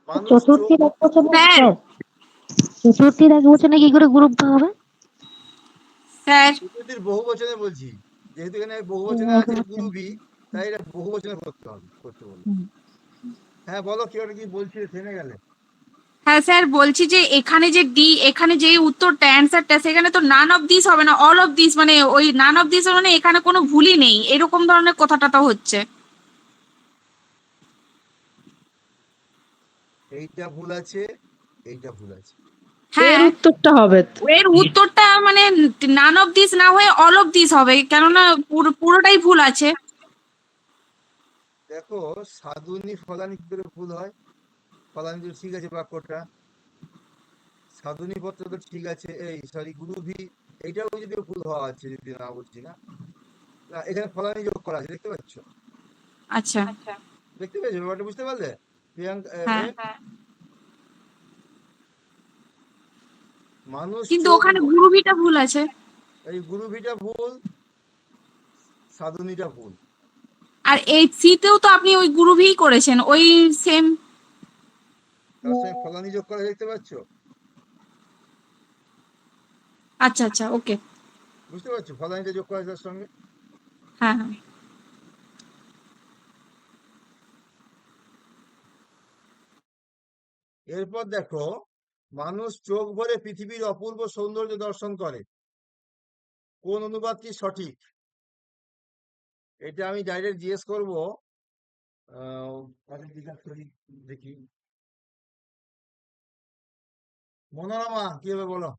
A: মানুষ
K: চতুর্থীর এক বচনে
I: স্যার
K: চতুর্থীর এক বচনে কি করে গ্রুপ হবে?
I: স্যার
A: চতুর্থীর বহু বচনে বলছি, যেহেতু এখানে বহু বচনে আছে গুরুভি, তাই এটা বহু বচনে করতে হবে, করতে বলবো। হ্যাঁ বলো, কি ওটা কি বলছিলে, থেমে গেলে?
B: হ্যাঁ স্যার, বলছি যে এখানে যে ডি, এখানে যে উত্তরটা অ্যান্সারটা, সেখানে তো নান অফ দিস হবে না, অল অফ দিস, মানে ওই নান অফ দিস মানে এখানে কোনো ভুলই নেই, এরকম ধরনের কথাটা তো হচ্ছে।
A: এইটা ভুল আছে, এইটা ভুল আছে।
C: এর
B: হ্যাঁ,
C: উত্তরটা হবে তো।
B: এর উত্তরটা মানে নান অফ দিস না হয়ে অল অফ দিস হবে, কেননা পুরোটাই ভুল আছে।
A: দেখো, সাধুনি ফলানি কি করে ভুল হয়? ফলানি তো ঠিক আছে বাক্যটা, সাধুনি পত্র তো ঠিক আছে, এই সরি গুরুভি, এইটাও যদি ভুল হওয়া আছে, যদি না বলছি না, না, এখানে ফলানি যোগ করা আছে, দেখতে পাচ্ছ?
B: আচ্ছা,
A: দেখতে পেয়েছো ব্যাপারটা, বুঝতে পারলে প্রিয়াঙ্কা?
B: হ্যাঁ,
A: মানুষ
B: কিন্তু
A: চোখ
B: ওখানে গুরুভিটা ভুল আছে।
A: এই গুরুভিটা ভুল, সাধুনিটা ভুল।
B: আর এই সিতেও তো আপনি ওই গুরুভিই করেছেন, ওই সেম।
A: তার সঙ্গে ফলানি যোগ করা, দেখতে পাচ্ছ?
B: আচ্ছা আচ্ছা, ওকে,
A: বুঝতে পারছো, ফলানিটা যোগ করা আছে তার সঙ্গে।
B: হ্যাঁ হ্যাঁ।
A: এরপর দেখো, মানুষ চোখ ভরে পৃথিবীর অপূর্ব সৌন্দর্য দর্শন করে, কোন অনুবাদটি সঠিক? এটা আমি ডাইরেক্ট জিজ্ঞেস করবো, দেখি মনোরমা, কি হবে বলো?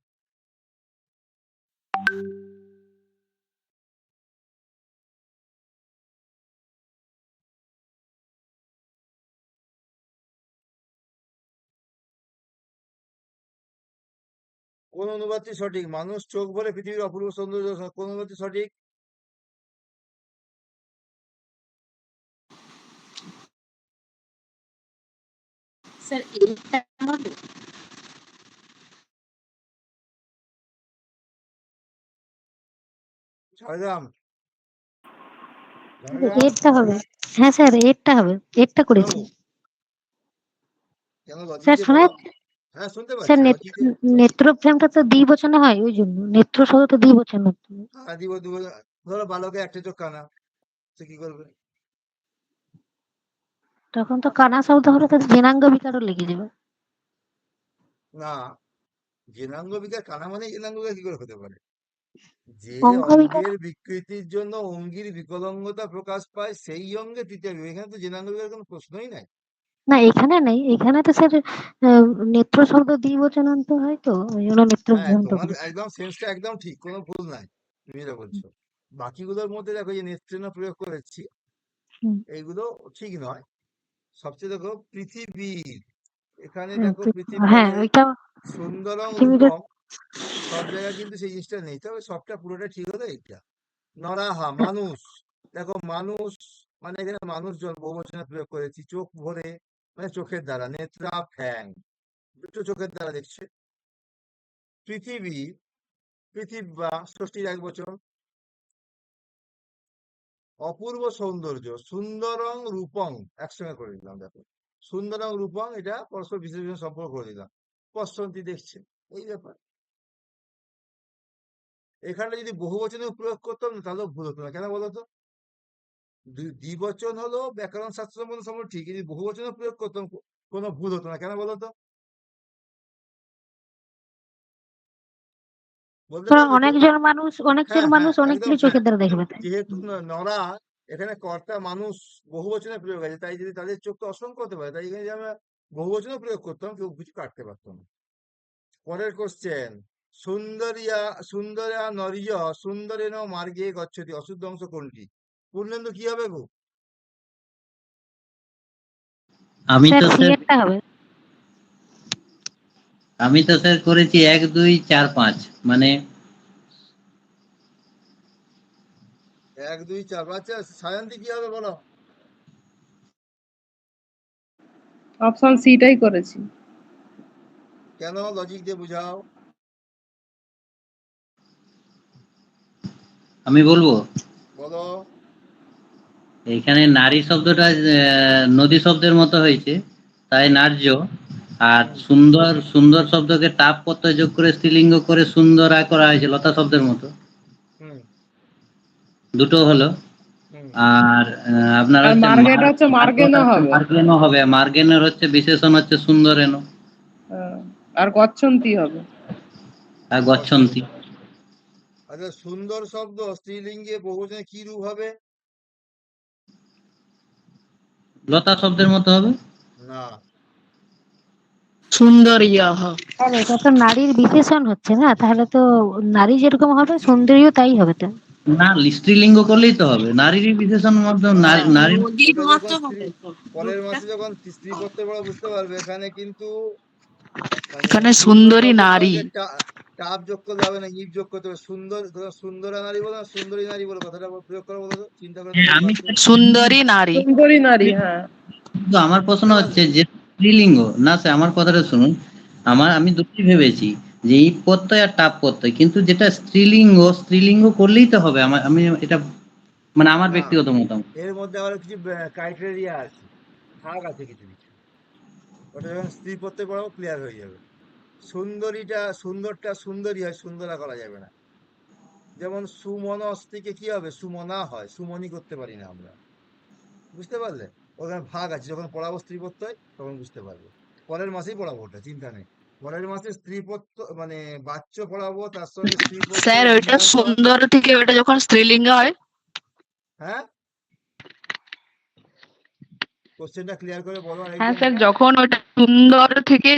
A: কোন অনুবাদটি সঠিক? মানুষ চোখ ভরে পৃথিবীর অপূর্ব সৌন্দর্য দর্শন, কোন অনুবাদটি সঠিক?
K: স্যার এইটা হবে?
A: ঝাড়গ্রাম,
K: এরটা হবে। হ্যাঁ স্যার, এরটা হবে, এরটা করেছি।
A: কেন লজিক
K: স্যার
A: দিয়ে
K: শোনা
A: বলো।
K: যাচ্ছে?
A: হ্যাঁ শুনতে
K: স্যার
A: পাচ্ছি, লজিক দিয়ে।
K: নেত্রপ্রেমটা তো দ্বিবচনে হয়, ওই জন্য নেত্র শব্দ তো দ্বিবচন হচ্ছে।
A: হ্যাঁ দিব দিব, ধরো বালকে একটা চোখ কানা, সে কি করবে?
K: তখন তো কানা শব্দ হলে তো জেনাঙ্গ বিকারও লেগে যাবে।
A: না, জেনাঙ্গ বিকার কানা মানে জেনাঙ্গ বিকার কি করে হতে পারে? যে
K: অঙ্গ বিকার।
A: অঙ্গের বিকৃতির জন্য অঙ্গির বিকলাঙ্গতা প্রকাশ পায়, সেই অঙ্গে তৃতীয় বিভাগ। এখানে তো জেনাঙ্গ বিকার কোনো প্রশ্নই নাই।
K: না এখানে নেই, এখানে তো স্যার নেত্র শব্দ দ্বিবচনান্ত হয়, তো ওই জন্য
A: হ্যাঁ,
K: নেত্রপ্রেমটা
A: তোমার
K: করেছি।
A: একদম সেন্সটা একদম ঠিক, কোনো ভুল নাই, তুমি যেটা বলছো। বাকিগুলোর মধ্যে দেখো, যে নেত্রেন প্রয়োগ করেছি,
K: হুম।
A: এইগুলো ঠিক নয়। সবচেয়ে দেখো পৃথিবীর, এখানে
K: হ্যাঁ
A: দেখো
K: হ্যাঁ
A: পৃথিবীতে
K: ওইটা
A: সুন্দরং
K: পৃথিবীটা
A: রূপম, সব জায়গায় কিন্তু সেই জিনিসটা নেই, তবে সবটা পুরোটা ঠিক হলো এইটা। নরাহা মানুষ, দেখো মানুষ মানে এখানে মানুষজন বহুবচনে প্রয়োগ করেছি। চোখ ভরে মানে চোখের দ্বারা, নেত্রা ফ্যাং, দুটো চোখের দ্বারা দেখছে। পৃথিবী, পৃথিবী ষষ্ঠীর এক বচন। অপূর্ব সৌন্দর্য, সুন্দরং রূপং একসঙ্গে করে দিলাম, দেখো সুন্দরং রূপং, এটা পরস্পর বিশেষণ সম্পর্ক করে দিলাম। পশ্চন্তি দেখছে, এই ব্যাপার। এখানে যদি বহু বচনে প্রয়োগ করতাম না তাহলেও ভুল হতো না, কেন বলতো? দ্বিবচন হলো ব্যাকরণ শাস্ত্র সম্বন্ধে সম্পূর্ণ ঠিক, যদি বহু বচনে প্রয়োগ করতাম কোনো ভুল হতো না, কেন বলতো? বলতে
K: কারণ
A: পারবে কেউ?
K: অনেকজন মানুষ
A: হ্যাঁ হ্যাঁ, একদম
K: অনেকগুলি
A: হ্যাঁ।
K: চোখের দ্বারা দেখবে তাই।
A: যেহেতু নরা, এখানে কর্তা মানুষ বহু বচনে প্রয়োগ আছে, তাই যদি তাদের চোখ তো অসংখ্য হতে পারে, তাই এখানে যদি আমরা বহু বচনে প্রয়োগ করতাম কেউ কিছু কাটতে পারতো না। পরের কোশ্চেন, সুন্দরিয়া সুন্দরা নরিয় সুন্দরেন মার্গে গচ্ছতি, অশুদ্ধ অংশ কোনটি? পূর্ণেন্দু কি হবে গো?
H: আমি
K: স্যার
H: তো
K: সি
H: স্যার
K: এরটা হবে।
H: করেছি 1 2 4 5 মানে
A: 1 2 4, আচ্ছা সায়ন্তী কি হবে বলো?
E: অপশন সিটাই করেছি।
A: কেন, লজিক দিয়ে বুঝাও।
H: আমি বলবো
A: বলো।
H: এখানে নারী শব্দটা নদী শব্দের মতো হয়েছে, তাই নার্য। আর
A: হুম
H: সুন্দর, সুন্দর শব্দকে টাপ প্রত্যয় যোগ করে স্ত্রীলিঙ্গ করে সুন্দরা করা হয়েছে লতা শব্দের মতো,
A: হুম
H: দুটো হলো।
A: হুম
H: আর আপনার
E: আর
H: হচ্ছে
E: মার্গেট হচ্ছে মার্গেনও হবে।
H: মার্গেনও হবে, মার্গেনের হচ্ছে বিশেষণ হচ্ছে সুন্দরেন,
E: আর গচ্ছন্তি হবে।
H: আর গচ্ছন্তি।
A: গচ্ছন্তি। আচ্ছা সুন্দর শব্দ স্ত্রীলিঙ্গে বহুবচনে কি রূপ হবে?
H: লতা শব্দের মতো হবে।
A: না।
F: সুন্দরিয়াহ।
K: স্যার এটা তো নারীর বিশেষণ হচ্ছে না, তাহলে তো নারী যেরকম হবে সুন্দরীও তাই হবে তো।
H: না, স্ত্রীলিঙ্গ করলেই তো হবে, নারীরই বিশেষণ মধ্যে
A: না,
H: নারী।
F: নদীর
A: ওটা যখন
F: মতো
A: স্ত্রী,
F: হবে তো
A: পরের
F: রূপটা।
A: মাসে যখন স্ত্রী পড়তে পড়া বুঝতে পারবে, এখানে কিন্তু মানে
F: এখানে
A: সুন্দর
F: সুন্দরী
A: শব্দের
F: নারী।
A: সঙ্গে টাপ যোগ করলে হবে না, ইপ যোগ করতে হবে। সুন্দর, সুন্দরা নারী বলো না সুন্দরী নারী বলো, কথাটা প্রয়োগ করো বলো তো, চিন্তা করে দেখো
H: আমি
A: বাক্যে।
F: সুন্দরী নারী।
E: সুন্দরী নারী, হ্যাঁ।
H: কিন্তু আমার প্রশ্ন
A: বুঝতে
H: হচ্ছে
A: পারলে?
H: যে স্ত্রীলিঙ্গ না স্যার, আমার কথাটা শুনুন। আমি দুটোই ভেবেছি যে ইপ প্রত্যয় আর টাপ প্রত্যয়, কিন্তু যেটা স্ত্রীলিঙ্গ, স্ত্রীলিঙ্গ করলেই তো হবে। আমি এটা মানে আমার
A: না,
H: ব্যক্তিগত মতামত।
A: এর মধ্যে আবার কিছু ক্রাইটেরিয়া আছে, ভাগ আছে কিছু কিছু। ওটা যখন স্ত্রী পড়তে পড়াবো ক্লিয়ার হয়ে যাবে। সুন্দরীটা, সুন্দরটা সুন্দরী হয়, সুন্দরা করা যাবে না। যেমন সুমনস্তিকে কি হবে, সুমনা হয়, সুমনি করতে পারি না আমরা। বুঝতে পারলে? ওখানে ভাগ আছে, যখন পড়াবো স্ত্রী প্রত্যয় তখন বুঝতে পারবে। পরের মাসেই পড়াবো, ওটা চিন্তা নেই। পরের মাসে স্ত্রী প্রত্যয় মানে বাচ্চ পড়াবো, তার সঙ্গে স্ত্রী
F: স্যার
A: প্রত্যয়
F: ওইটা
A: মন্ত।
F: সুন্দর থেকে ওইটা যখন স্ত্রীলিঙ্গ হয়।
A: হ্যাঁ, কোশ্চেনটা ক্লিয়ার করে বলো
F: হ্যাঁ
A: আরেকজন।
F: স্যার, যখন ওটা সুন্দর থেকে।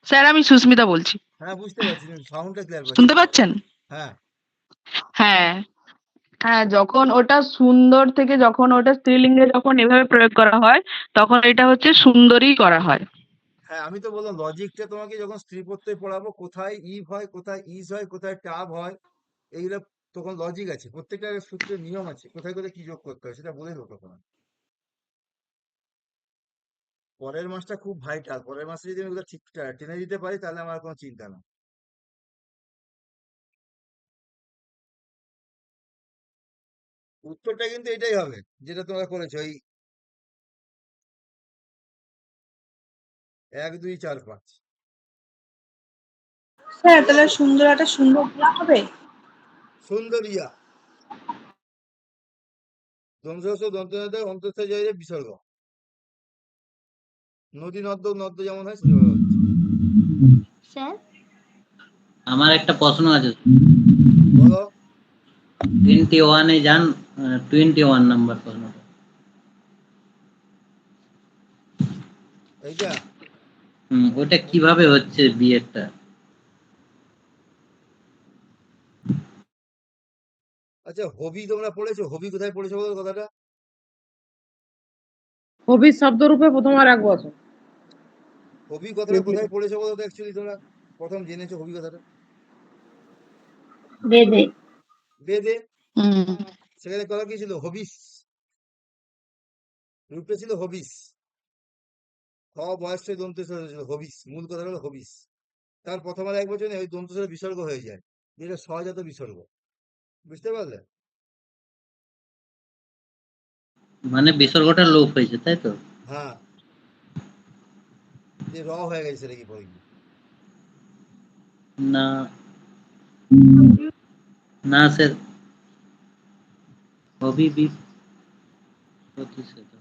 F: স্যার আমি সুস্মিতা বলছি।
A: হ্যাঁ বুঝতে পারছি, সাউন্ডটা ক্লিয়ার পাচ্ছি
F: শুনতে
A: না।
F: পাচ্ছেন?
A: হ্যাঁ
F: হ্যাঁ হ্যাঁ, যখন ওটা সুন্দর থেকে যখন ওটা স্ত্রীলিঙ্গে যখন এভাবে প্রয়োগ করা হয় তখন এটা হচ্ছে সুন্দরী করা হয়।
A: হ্যাঁ, আমি তো বললাম লজিকটা তোমাকে, যখন স্ত্রী প্রত্যয় পড়াবো কোথায় ইভ হয়, কোথায় ইজ হয়, কোথায় টাব হয়, এইগুলো তখন লজিক আছে, প্রত্যেকটা সূত্রের নিয়ম আছে, কোথায় কোথায় কি যোগ করতে হয় সেটা বলে দেবো তখন। পরের মাসটা খুব ভাইটাল, পরের মাসে যদি আমি এগুলো ঠিক টেনে দিতে পারি তাহলে আমার কোনো চিন্তা না। উত্তরটা কিন্তু এটাই হবে যেটা তোমরা করেছো, এই 1 2 4 5।
C: স্যার তাহলে সুন্দরাটা সুন্দর হবে।
A: সুন্দরিয়া, ধ্বংস দন্ত অন্তঃ জয়ের বিসর্গ। নদী নদ্য নদ্য যেমন হয় সেভাবে হচ্ছে।
D: স্যার
H: আমার একটা প্রশ্ন আছে।
A: বলো।
H: 21-এ যান, 21 নাম্বার প্রশ্ন।
A: এইটা
H: ওটা কিভাবে হচ্ছে বিয়েটা?
A: আচ্ছা, হবি তোমরা পড়েছো? হবি কোথায় পড়েছো বলো কথাটা?
E: হবি শব্দরূপে প্রথম আর এক বছর।
A: হবি কথাটা কোথায় পড়েছো বলো তো? অ্যাকচুয়ালি তোমরা প্রথম জেনেছো হবি কথাটা
G: বেদে।
A: বেদে।
F: হুম।
A: সেখানে কথা কি ছিল? হবিস। রূপটা ছিল হবিস। বয়স দন্ত ছিল হবিস, মূল কথা হলো হবিস। তার প্রথম আর এক বছরে ওই দন্ত বিসর্গ হয়ে যায়, যেটা সহজাত বিসর্গ। বুঝতে পারলে?
H: মানে বিসর্গটা লোপ হয়েছে তাই তো?
A: হ্যাঁ, যে হয়ে গেছে সেটা কি পরে গিয়ে।
H: না না স্যার, হবি বি প্রতিষেধক।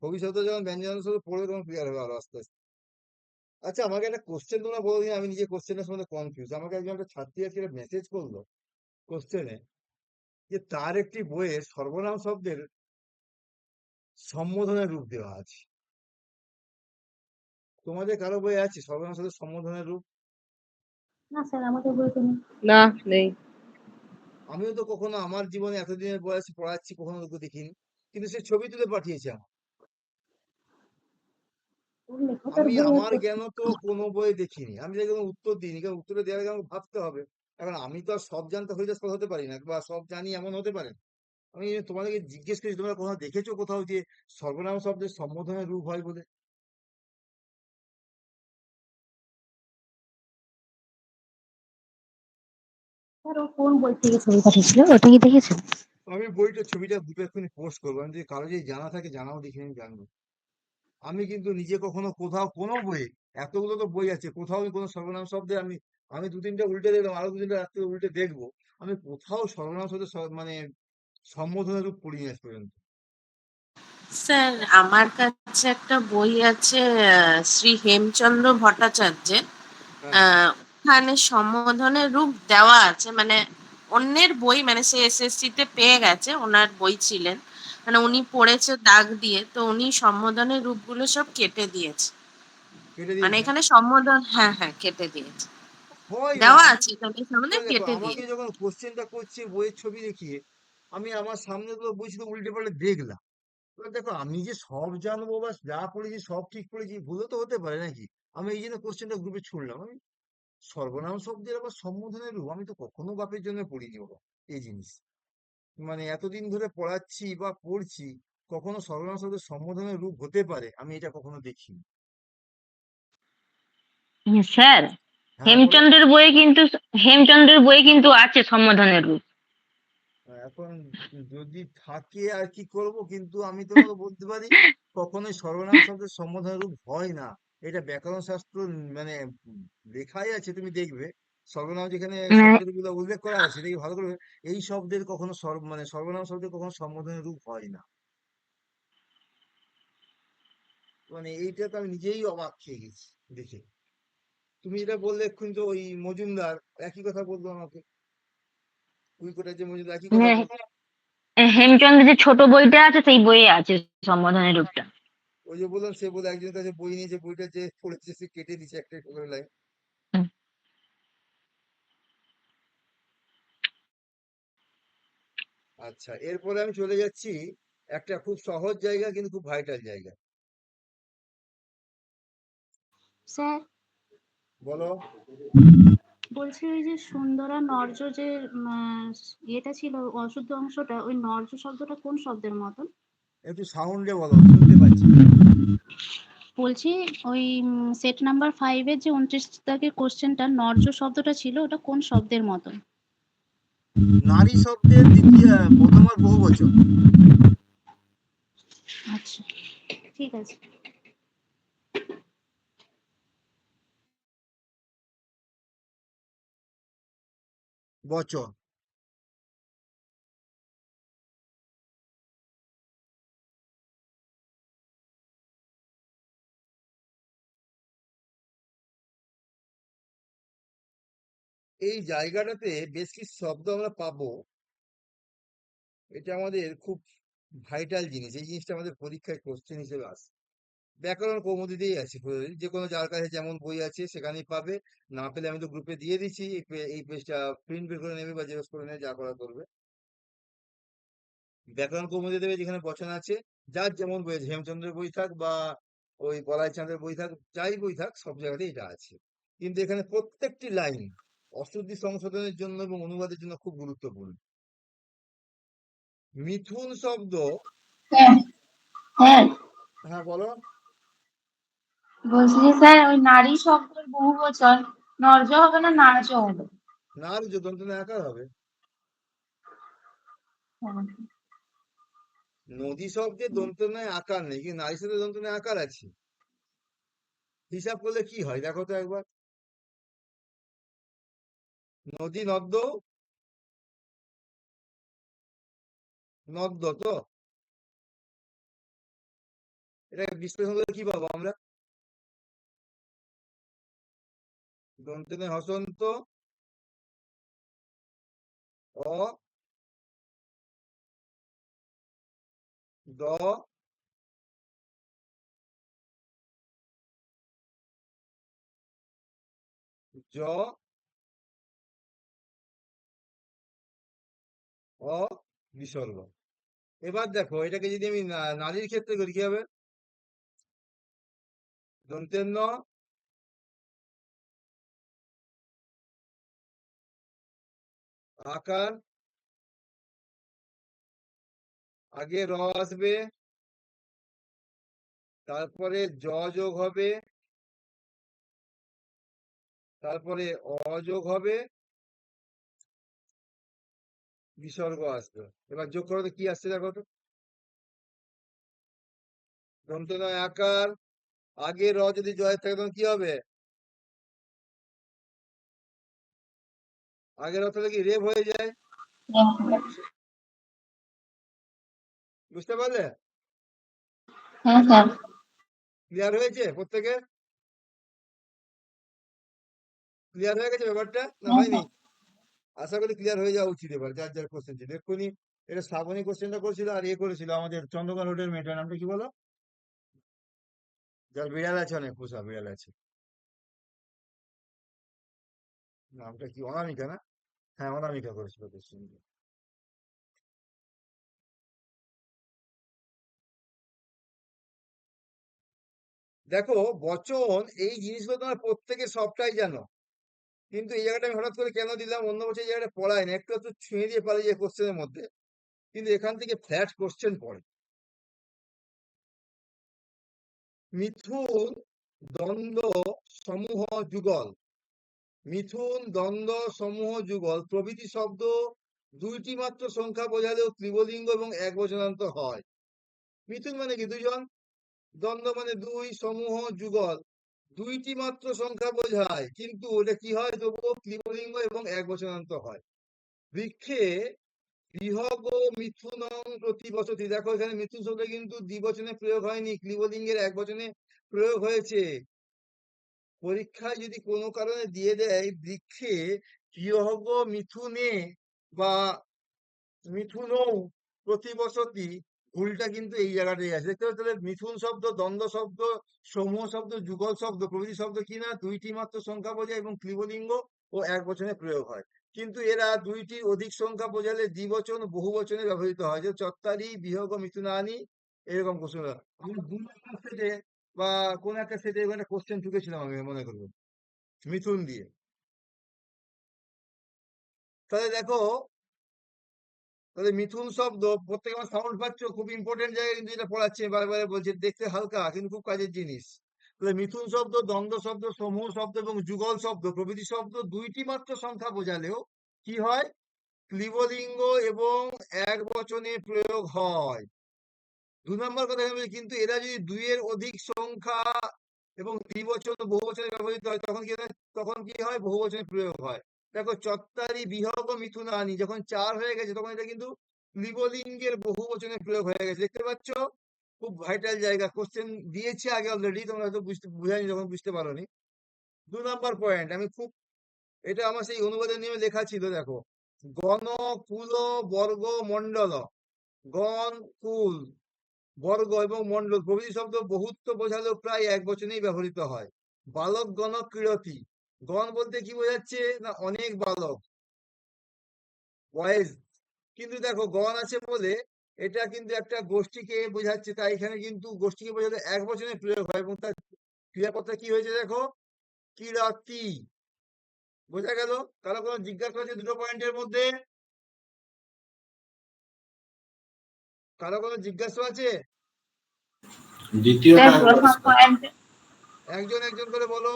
A: ভবিষ্যতে যখন ব্যঞ্জনের সাথে পড়বে তখন ক্লিয়ার হবে আরো আস্তে আস্তে। আচ্ছা, আমাকে একটা কোশ্চেন তোমরা বলো দিন, আমি নিজে কোশ্চেনের সম্বন্ধে কনফিউজ। আমাকে একজন একটা ছাত্রী আজকে মেসেজ করলো কোশ্চেনে, যে তার একটি বইয়ে সর্বনাম শব্দের সম্বোধনের রূপ দেওয়া আছে। তোমাদের কারো বই আছে সর্বনাম শব্দের সম্বোধনের রূপ?
G: না স্যার, আমাদের বইতে নেই।
E: না, নেই।
A: আমিও তো কখনো আমার জীবনে এতদিনের বয়সে পড়াচ্ছি কখনো লোক দেখিনি, কিন্তু সে ছবি তুলে পাঠিয়েছে আমার।
G: ওর লেখাটার
A: আমি
G: বই
A: আমার
G: আছে।
A: জ্ঞান তো কোনো বই দেখিনি, আমি যে কোনো উত্তর দিইনি, কারণ উত্তরে দেওয়ার আগে আমাকে ভাবতে হবে। এখন আমি তো আর সব জানতে হরিদাস হতে পারি না, বা সব জানি এমন হতে পারে না। আমি তোমাদেরকে জিজ্ঞেস করছি, তোমরা কোথাও দেখেছো কোথাও যে সর্বনাম শব্দের সম্বোধনের রূপ হয় বলে?
K: স্যার ও কোন বই থেকে ছবি পাঠিয়েছিল ওটা কি দেখেছেন?
A: আমি বইটা ছবিটা দুটো এক্ষুনি পোস্ট করবো, আমি যদি কারো যদি জানা থাকে জানাও, দেখে আমি জানবো। আমি কিন্তু নিজে কখনো কোথাও কোনো বইয়ে, এতগুলো তো বই আছে, কোথাও আমি কোনো সর্বনাম শব্দে আমি আমি দু তিনটা উল্টে দেখলাম, আরো দু তিনটা রাত্রে উল্টে দেখবো, আমি কোথাও সর্বনাম শব্দের মানে সম্বোধনের রূপ পড়িনি আজ পর্যন্ত।
I: স্যার আমার কাছে একটা বই আছে শ্রী হেমচন্দ্র ভট্টাচার্যের।
A: হ্যাঁ,
I: ওখানে সম্বোধনের রূপ দেওয়া আছে, মানে অন্যের বই, মানে সে এসএসসি তে পেয়ে গেছে, ওনার বই ছিলেন, মানে উনি পড়েছে দাগ দিয়ে, তো উনি সম্বোধনের রূপগুলো সব কেটে দিয়েছে।
A: কেটে
I: মানে
A: দিয়েছে।
I: এখানে সম্বোধন, হ্যাঁ হ্যাঁ কেটে দিয়েছে,
A: হয় না,
I: দেওয়া
A: আমি
I: আছে এখানে সামনে,
A: দেখো,
I: কেটে
A: আমাকে
I: দিয়েছে।
A: যখন কোশ্চেনটা করছে বইয়ের ছবি দেখিয়ে, আমি আমার সামনে তো বই শুধু উল্টে পাল্টে দেখলাম। এবার দেখো, আমি যে সব জানবো বা যা পড়েছি সব ঠিক পড়েছি, ভুলও তো হতে পারে নাকি? আমি এই জন্য কোশ্চেনটা গ্রুপে ছুড়লাম। আমি সর্বনাম শব্দের আবার সম্বোধনের রূপ আমি তো কখনো বাপের জন্য পড়িনি বাবা, এই জিনিস। মানে এতদিন ধরে পড়াচ্ছি বা পড়ছি, কখনো সর্বনাম শব্দের সম্বোধনের রূপ হতে পারে আমি এটা কখনো দেখিনি।
D: স্যার,
A: হ্যাঁ, বলো।
D: হেমচন্দ্রের বই কিন্তু আছে সম্বোধনের রূপ।
A: এখন যদি থাকে আর কি করব, কিন্তু আমি তোমাকে বলতে পারি কখনোই সর্বনাম শব্দের সম্বোধনের রূপ হয় না। এটা ব্যাকরণ শাস্ত্র মানে লেখাই আছে, তুমি দেখবে সর্বনাম যেখানে
D: মানে
A: শব্দগুলো উল্লেখ করা আছে দেখি ভালো করে, এই শব্দের কখনো মানে সর্বনাম শব্দের কখনো সম্বোধনের রূপ হয় না। মানে এইটা তো আমি নিজেই অবাক খেয়ে গেছি দেখে। তুমি যেটা বললে এক্ষুনি, তো ওই মজুমদার একই কথা বললো আমাকে, কুইকোটার যে মজুমদার একই কথা বললো।
D: হেমচন্দ্রের যে ছোট বইটা আছে সেই বইয়ে আছে সম্বোধনের রূপটা।
A: ওই যে বললাম, সে বলে একজনের কাছে বই নিয়েছে, বইটা যে পড়েছে সে কেটে দিচ্ছে একটা একটা করে লাইন।
D: হুম।
A: আচ্ছা, এরপরে আমি চলে যাচ্ছি একটা খুব সহজ জায়গা কিন্তু খুব ভাইটাল জায়গা।
G: স্যার
A: বলো।
G: বলছি, ওই যে সুন্দরা নর্য যে ইয়েটা ছিল, অশুদ্ধ অংশটা, ওই নর্য শব্দটা কোন শব্দের মতন?
A: একটু সাউন্ডে বলো, শুনতে পাচ্ছি না।
G: বলছি ওই সেট নাম্বার 5 এর যে 29 দাগের কোশ্চেনটা, নর্য শব্দটা ছিল, ওটা কোন শব্দের মতন?
A: নারী শব্দের দ্বিতীয় প্রথম আর বহু বচন।
G: আচ্ছা, ঠিক আছে।
A: বচন। এই জায়গাটাতে বেশ কিছু শব্দ আমরা পাবো, এটা আমাদের খুব ভাইটাল জিনিস, এই জিনিসটা আমাদের পরীক্ষায় কোশ্চেন হিসেবে আসে। ব্যাকরণ কৌমুদীতেই আছে, যে কোনো যার কাছে যেমন বই আছে সেখানেই পাবে। না পেলে আমি তো গ্রুপে দিয়ে দিচ্ছি, এই পেজটা প্রিন্ট বের করে নেবে বা জেরক্স করে নেবে, যা করা করবে। ব্যাকরণ কৌমুদী দেবে, যেখানে বচন আছে, যার যেমন বই আছে, হেমচন্দ্রের বই থাক বা ওই বলাই চাঁদের বই থাক, যাই বই থাক, সব জায়গাতেই এটা আছে। কিন্তু এখানে প্রত্যেকটি লাইন অশুদ্ধি সংশোধনের জন্য এবং অনুবাদের জন্য খুব গুরুত্বপূর্ণ। মিথুন শব্দ,
G: হ্যাঁ হ্যাঁ,
A: হ্যাঁ বলো।
G: বলছি যে স্যার ওই নারী শব্দের বহু বচন নর্য হবে না নার্য হবে?
A: নার দন্তনে আকার হবে।
G: হ্যাঁ।
A: নদী শব্দে দন্তনায় আকার নেই, কিন্তু নারী শব্দে দন্তনায় আকার আছে। হিসাব করলে কি হয় দেখো তো একবার। নদী নদ্য, নদ্য তো, এটা বিশ্লেষণ করে কি পাবো আমরা? দন্তনে হসন্ত, অ, দ, জ, অ, বিসর্গ। এবার দেখো এটাকে যদি আমি নারীর ক্ষেত্রে করি কি হবে? দন্তের ন, আকার, আগে র আসবে, তারপরে জ যোগ হবে, তারপরে অযোগ হবে, বিসর্গ আসবে। এবার যোগ করো তো কি আসছে দেখো তো। দন্তনয় আকার, আগে র যদি জয়ের থাকে তখন কি হবে? আগের র তাহলে কি রেপ হয়ে যায়। বুঝতে পারলে?
G: হ্যাঁ স্যার।
A: ক্লিয়ার হয়েছে প্রত্যেকের? ক্লিয়ার হয়ে গেছে ব্যাপারটা না
G: হ্যাঁ
A: হয়নি?
G: স্যার।
A: আশা করি ক্লিয়ার হয়ে যাওয়া উচিত এবার, যার যার কোশ্চেন ছিল। এক্ষুনি এটা শ্রাবণী কোশ্চেনটা করেছিল, আর করেছিল আমাদের চন্দ্রকোনা রোডের মেয়েটার নামটা কি বলো? যার বিড়াল আছে, অনেক পোষা বিড়াল আছে, নামটা কি, অনামিকা না? হ্যাঁ অনামিকা করেছিল কোশ্চেন। দেখো বচন এই জিনিসগুলো তোমার প্রত্যেকে সবটাই জানো, কিন্তু এই জায়গাটা আমি হঠাৎ করে কেন দিলাম, অন্য বছর এই জায়গাটা পড়ায় না, একটু একটু ছুঁয়ে দিয়ে পারি যায় কোশ্চেনের মধ্যে, কিন্তু এখান থেকে ফ্ল্যাট কোশ্চেন পড়ে। মিথুন দ্বন্দ্ব সমূহ যুগল, মিথুন দ্বন্দ্ব সমূহ যুগল প্রভৃতি শব্দ দুইটি মাত্র সংখ্যা বোঝালেও ত্রিবলিঙ্গ এবং একবচনান্ত হয়। মিথুন মানে কি দুজন, দ্বন্দ্ব মানে দুই, সমূহ যুগল দুইটি মাত্র সংখ্যা বোঝায়, কিন্তু এটা কি হয় তবুও ক্লিবলিঙ্গ এবং একবচনান্ত হয়। বৃক্ষে বিহগ মিথুনং প্রতিবসতি, দেখো এখানে মিথুন শব্দ কিন্তু দ্বিবচনে প্রয়োগ হয়নি, ক্লিবলিঙ্গের একবচনে প্রয়োগ হয়েছে। পরীক্ষায় যদি কোনো কারণে দিয়ে দেয় বৃক্ষে বিহগ মিথুনে বা মিথুনও প্রতিবসতি, ভুলটা কিন্তু এই জায়গাটাই আছে। দেখতে পাচ্ছ মিথুন শব্দ, দ্বন্দ্ব শব্দ, সমূহ শব্দ, যুগল শব্দ প্রভৃতি শব্দ কিনা দুইটি মাত্র সংখ্যা বোঝায় এবং ক্লিবলিঙ্গ ও এক বচনে প্রয়োগ হয়, কিন্তু এরা দুইটি অধিক সংখ্যা বোঝালে দ্বিবচন বহু বচনে ব্যবহৃত হয়, যে চত্তারি বিহগ মিথুনানি, এরকম কোশ্চেন। আমি 2 নম্বর সেটে বা কোন একটা সেটে একটা কোশ্চেন ঢুকেছিলাম আমি মনে করবো মিথুন দিয়ে। তাহলে দেখো, তাহলে মিথুন শব্দ প্রত্যেকে আমার সাউন্ড পাচ্ছ, খুব ইম্পর্টেন্ট জায়গায় কিন্তু এটা পড়াচ্ছে, বারে বলছে, দেখতে হালকা কিন্তু খুব কাজের জিনিস। তাহলে মিথুন শব্দ, দ্বন্দ্ব শব্দ, সমূহ শব্দ এবং যুগল শব্দ প্রভৃতি শব্দ দুইটি মাত্র সংখ্যা বোঝালেও কি হয়? ক্লিবলিঙ্গ এবং এক বচনে প্রয়োগ হয়। 2 নম্বর কথা আমি বলি, কিন্তু এরা যদি দুইয়ের অধিক সংখ্যা এবং দ্বিবচন ও বহুবচনে ব্যবহৃত হয় তখন কি হয়? বহুবচনে প্রয়োগ হয়। দেখো চত্তারি বিহগ মিথুনানি, যখন 4 হয়ে গেছে তখন এটা কিন্তু ক্লিবলিঙ্গের বহুবচনে প্রয়োগ হয়ে গেছে। দেখতে পাচ্ছ? খুব ভাইটাল জায়গা, কোশ্চেন দিয়েছে আগে অলরেডি, তোমরা হয়তো বুঝাইনি, যখন বুঝতে পারোনি। 2 নম্বর পয়েন্ট, আমি খুব, এটা আমার সেই অনুবাদের নিয়মে লেখা ছিল, দেখো গণ কুল বর্গ মন্ডল, গণ কুল বর্গ এবং মণ্ডল প্রভৃতি শব্দ বহুত্ব বোঝালেও প্রায় এক বচনেই ব্যবহৃত হয়। বালক গণ ক্রীড়তি, গণ বলতে কি বোঝাচ্ছে না অনেক বালক, বয়েজ। কিন্তু দেখো গণ আছে বলে এটা কিন্তু একটা গোষ্ঠীকে বোঝাচ্ছে, তাই এখানে কিন্তু গোষ্ঠীকে বোঝাতে এক বচনে প্রয়োগ হয় এবং তার ক্রিয়াপদটা কি হয়েছে দেখো, ক্রীড়তি। বোঝা গেল? কারো কোনো জিজ্ঞাসা আছে দুটো পয়েন্টের মধ্যে? কারো কোনো জিজ্ঞাসা আছে?
J: দ্বিতীয়টা
D: স্যার
J: একবার
D: প্রথম
J: স্যার।
D: পয়েন্ট
A: একজন একজন করে বলো।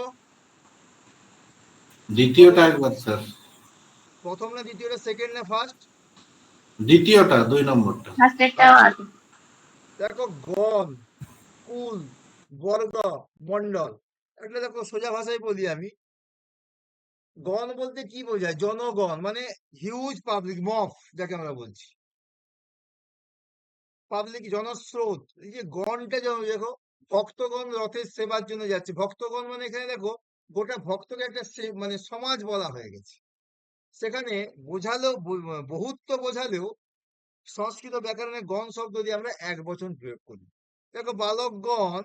J: দ্বিতীয়টা একবার স্যার।
A: প্রথম না দ্বিতীয়টা, সেকেন্ড না ফার্স্ট?
J: দ্বিতীয়টা 2 নম্বরটা।
D: ফার্স্টেরটাও
A: আচ্ছা
D: আছে।
A: দেখো, গণ, কুল, বর্গ, মণ্ডল। একটা দেখো সোজা ভাষায় বলি আমি, গণ বলতে কি বোঝায়? জনগণ, মানে হিউজ পাবলিক, মফ যাকে আমরা বলছি, পাবলিক, জনস্রোত। এই যে গণটা যেমন দেখো, ভক্তগণ রথের সেবার জন্য যাচ্ছে, ভক্তগণ মানে এখানে দেখো গোটা ভক্তকে একটা মানে সমাজ বলা হয়ে গেছে। সেখানে বোঝালেও বহুত্ব বোঝালেও সংস্কৃত ব্যাকরণে গণ শব্দ দিয়ে আমরা এক বচন প্রয়োগ করি। দেখো, বালকগণ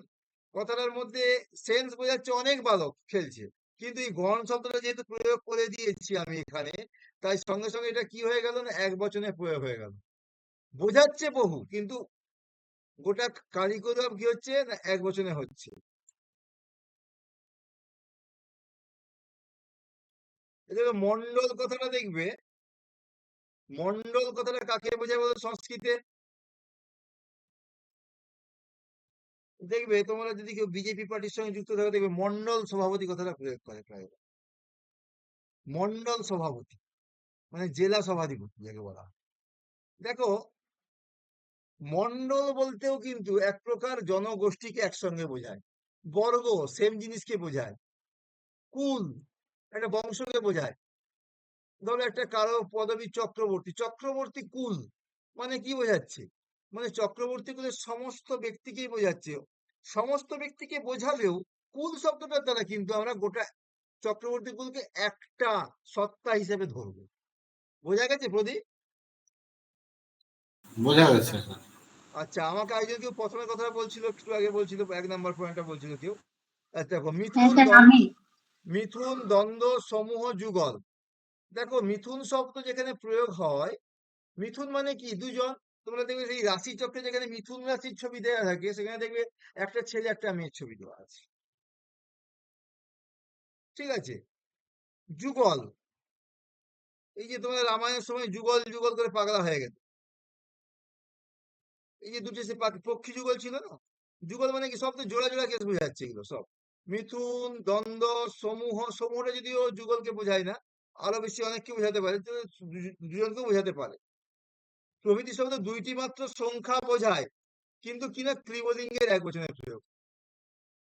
A: কথাটার মধ্যে সেন্স বোঝাচ্ছে অনেক বালক খেলছে, কিন্তু এই গণ শব্দটা যেহেতু প্রয়োগ করে দিয়েছি আমি এখানে, তাই সঙ্গে সঙ্গে এটা কি হয়ে গেল না এক বচনে প্রয়োগ হয়ে গেল। বোঝাচ্ছে বহু, কিন্তু গোটা কারিকুলাম কি হচ্ছে না এক বচনে হচ্ছে। এদিকে মন্ডল কথাটা দেখবে, মন্ডল কথাটা কাকে বোঝায় বলো সংস্কৃতে? দেখবে তোমরা যদি কেউ বিজেপি পার্টির সঙ্গে যুক্ত থাকো, দেখবে মন্ডল সভাপতি কথাটা প্রয়োগ করে প্রায়। মন্ডল সভাপতি মানে জেলা সভাধিপতি যাকে বলা হয়। দেখো, মন্ডল বলতেও কিন্তু এক প্রকার জনগোষ্ঠীকে একসঙ্গে বোঝায়। বর্গ সেম জিনিসকে বোঝায়। কুল একটা বংশকে বোঝায়। ধরো একটা কারো পদবী চক্রবর্তী, চক্রবর্তী কুল মানে কি বোঝাচ্ছে? মানে চক্রবর্তী কুলের সমস্ত ব্যক্তিকেই বোঝাচ্ছে। সমস্ত ব্যক্তিকে বোঝালেও কুল শব্দটার দ্বারা কিন্তু আমরা গোটা চক্রবর্তী কুলকে একটা সত্তা হিসেবে ধরবো। বোঝা গেছে প্রদীপ?
J: বোঝা গেছে স্যার।
A: আচ্ছা, আমাকে একজন কেউ প্রথমে কথা বলছিল, একটু আগে বলছিল, 1 নম্বর পয়েন্টটা বলছিল কেউ। আচ্ছা দেখো,
D: হ্যাঁ স্যার আমি।
A: মিথুন দ্বন্দ্ব সমূহ যুগল। দেখো, মিথুন শব্দ যেখানে প্রয়োগ হয়, মিথুন মানে কি দুজন। তোমরা দেখবে সেই রাশি চক্রে যেখানে মিথুন রাশির ছবি দেওয়া থাকে, সেখানে দেখবে একটা ছেলে একটা মেয়ের ছবি দেওয়া আছে, ঠিক আছে? যুগল, এই যে তোমরা রামায়ণের সময় যুগল যুগল করে পাগলা হয়ে গেল, এই যে দুটো সে পক্ষী যুগল ছিল না, যুগল মানে কি সব তো জোড়া জোড়া কেস বোঝাচ্ছে এগুলো সব। মিথুন দ্বন্দ্ব সমূহ, সমূহটা যদিও যুগলকে বোঝায় না, আরো বেশি অনেককে বোঝাতে পারে, দুজনকেও বোঝাতে পারে। প্রভৃতি শব্দ দুইটি মাত্র সংখ্যা বোঝায়, কিন্তু কিনা ত্রিবলিঙ্গের এক বচনের প্রয়োগ।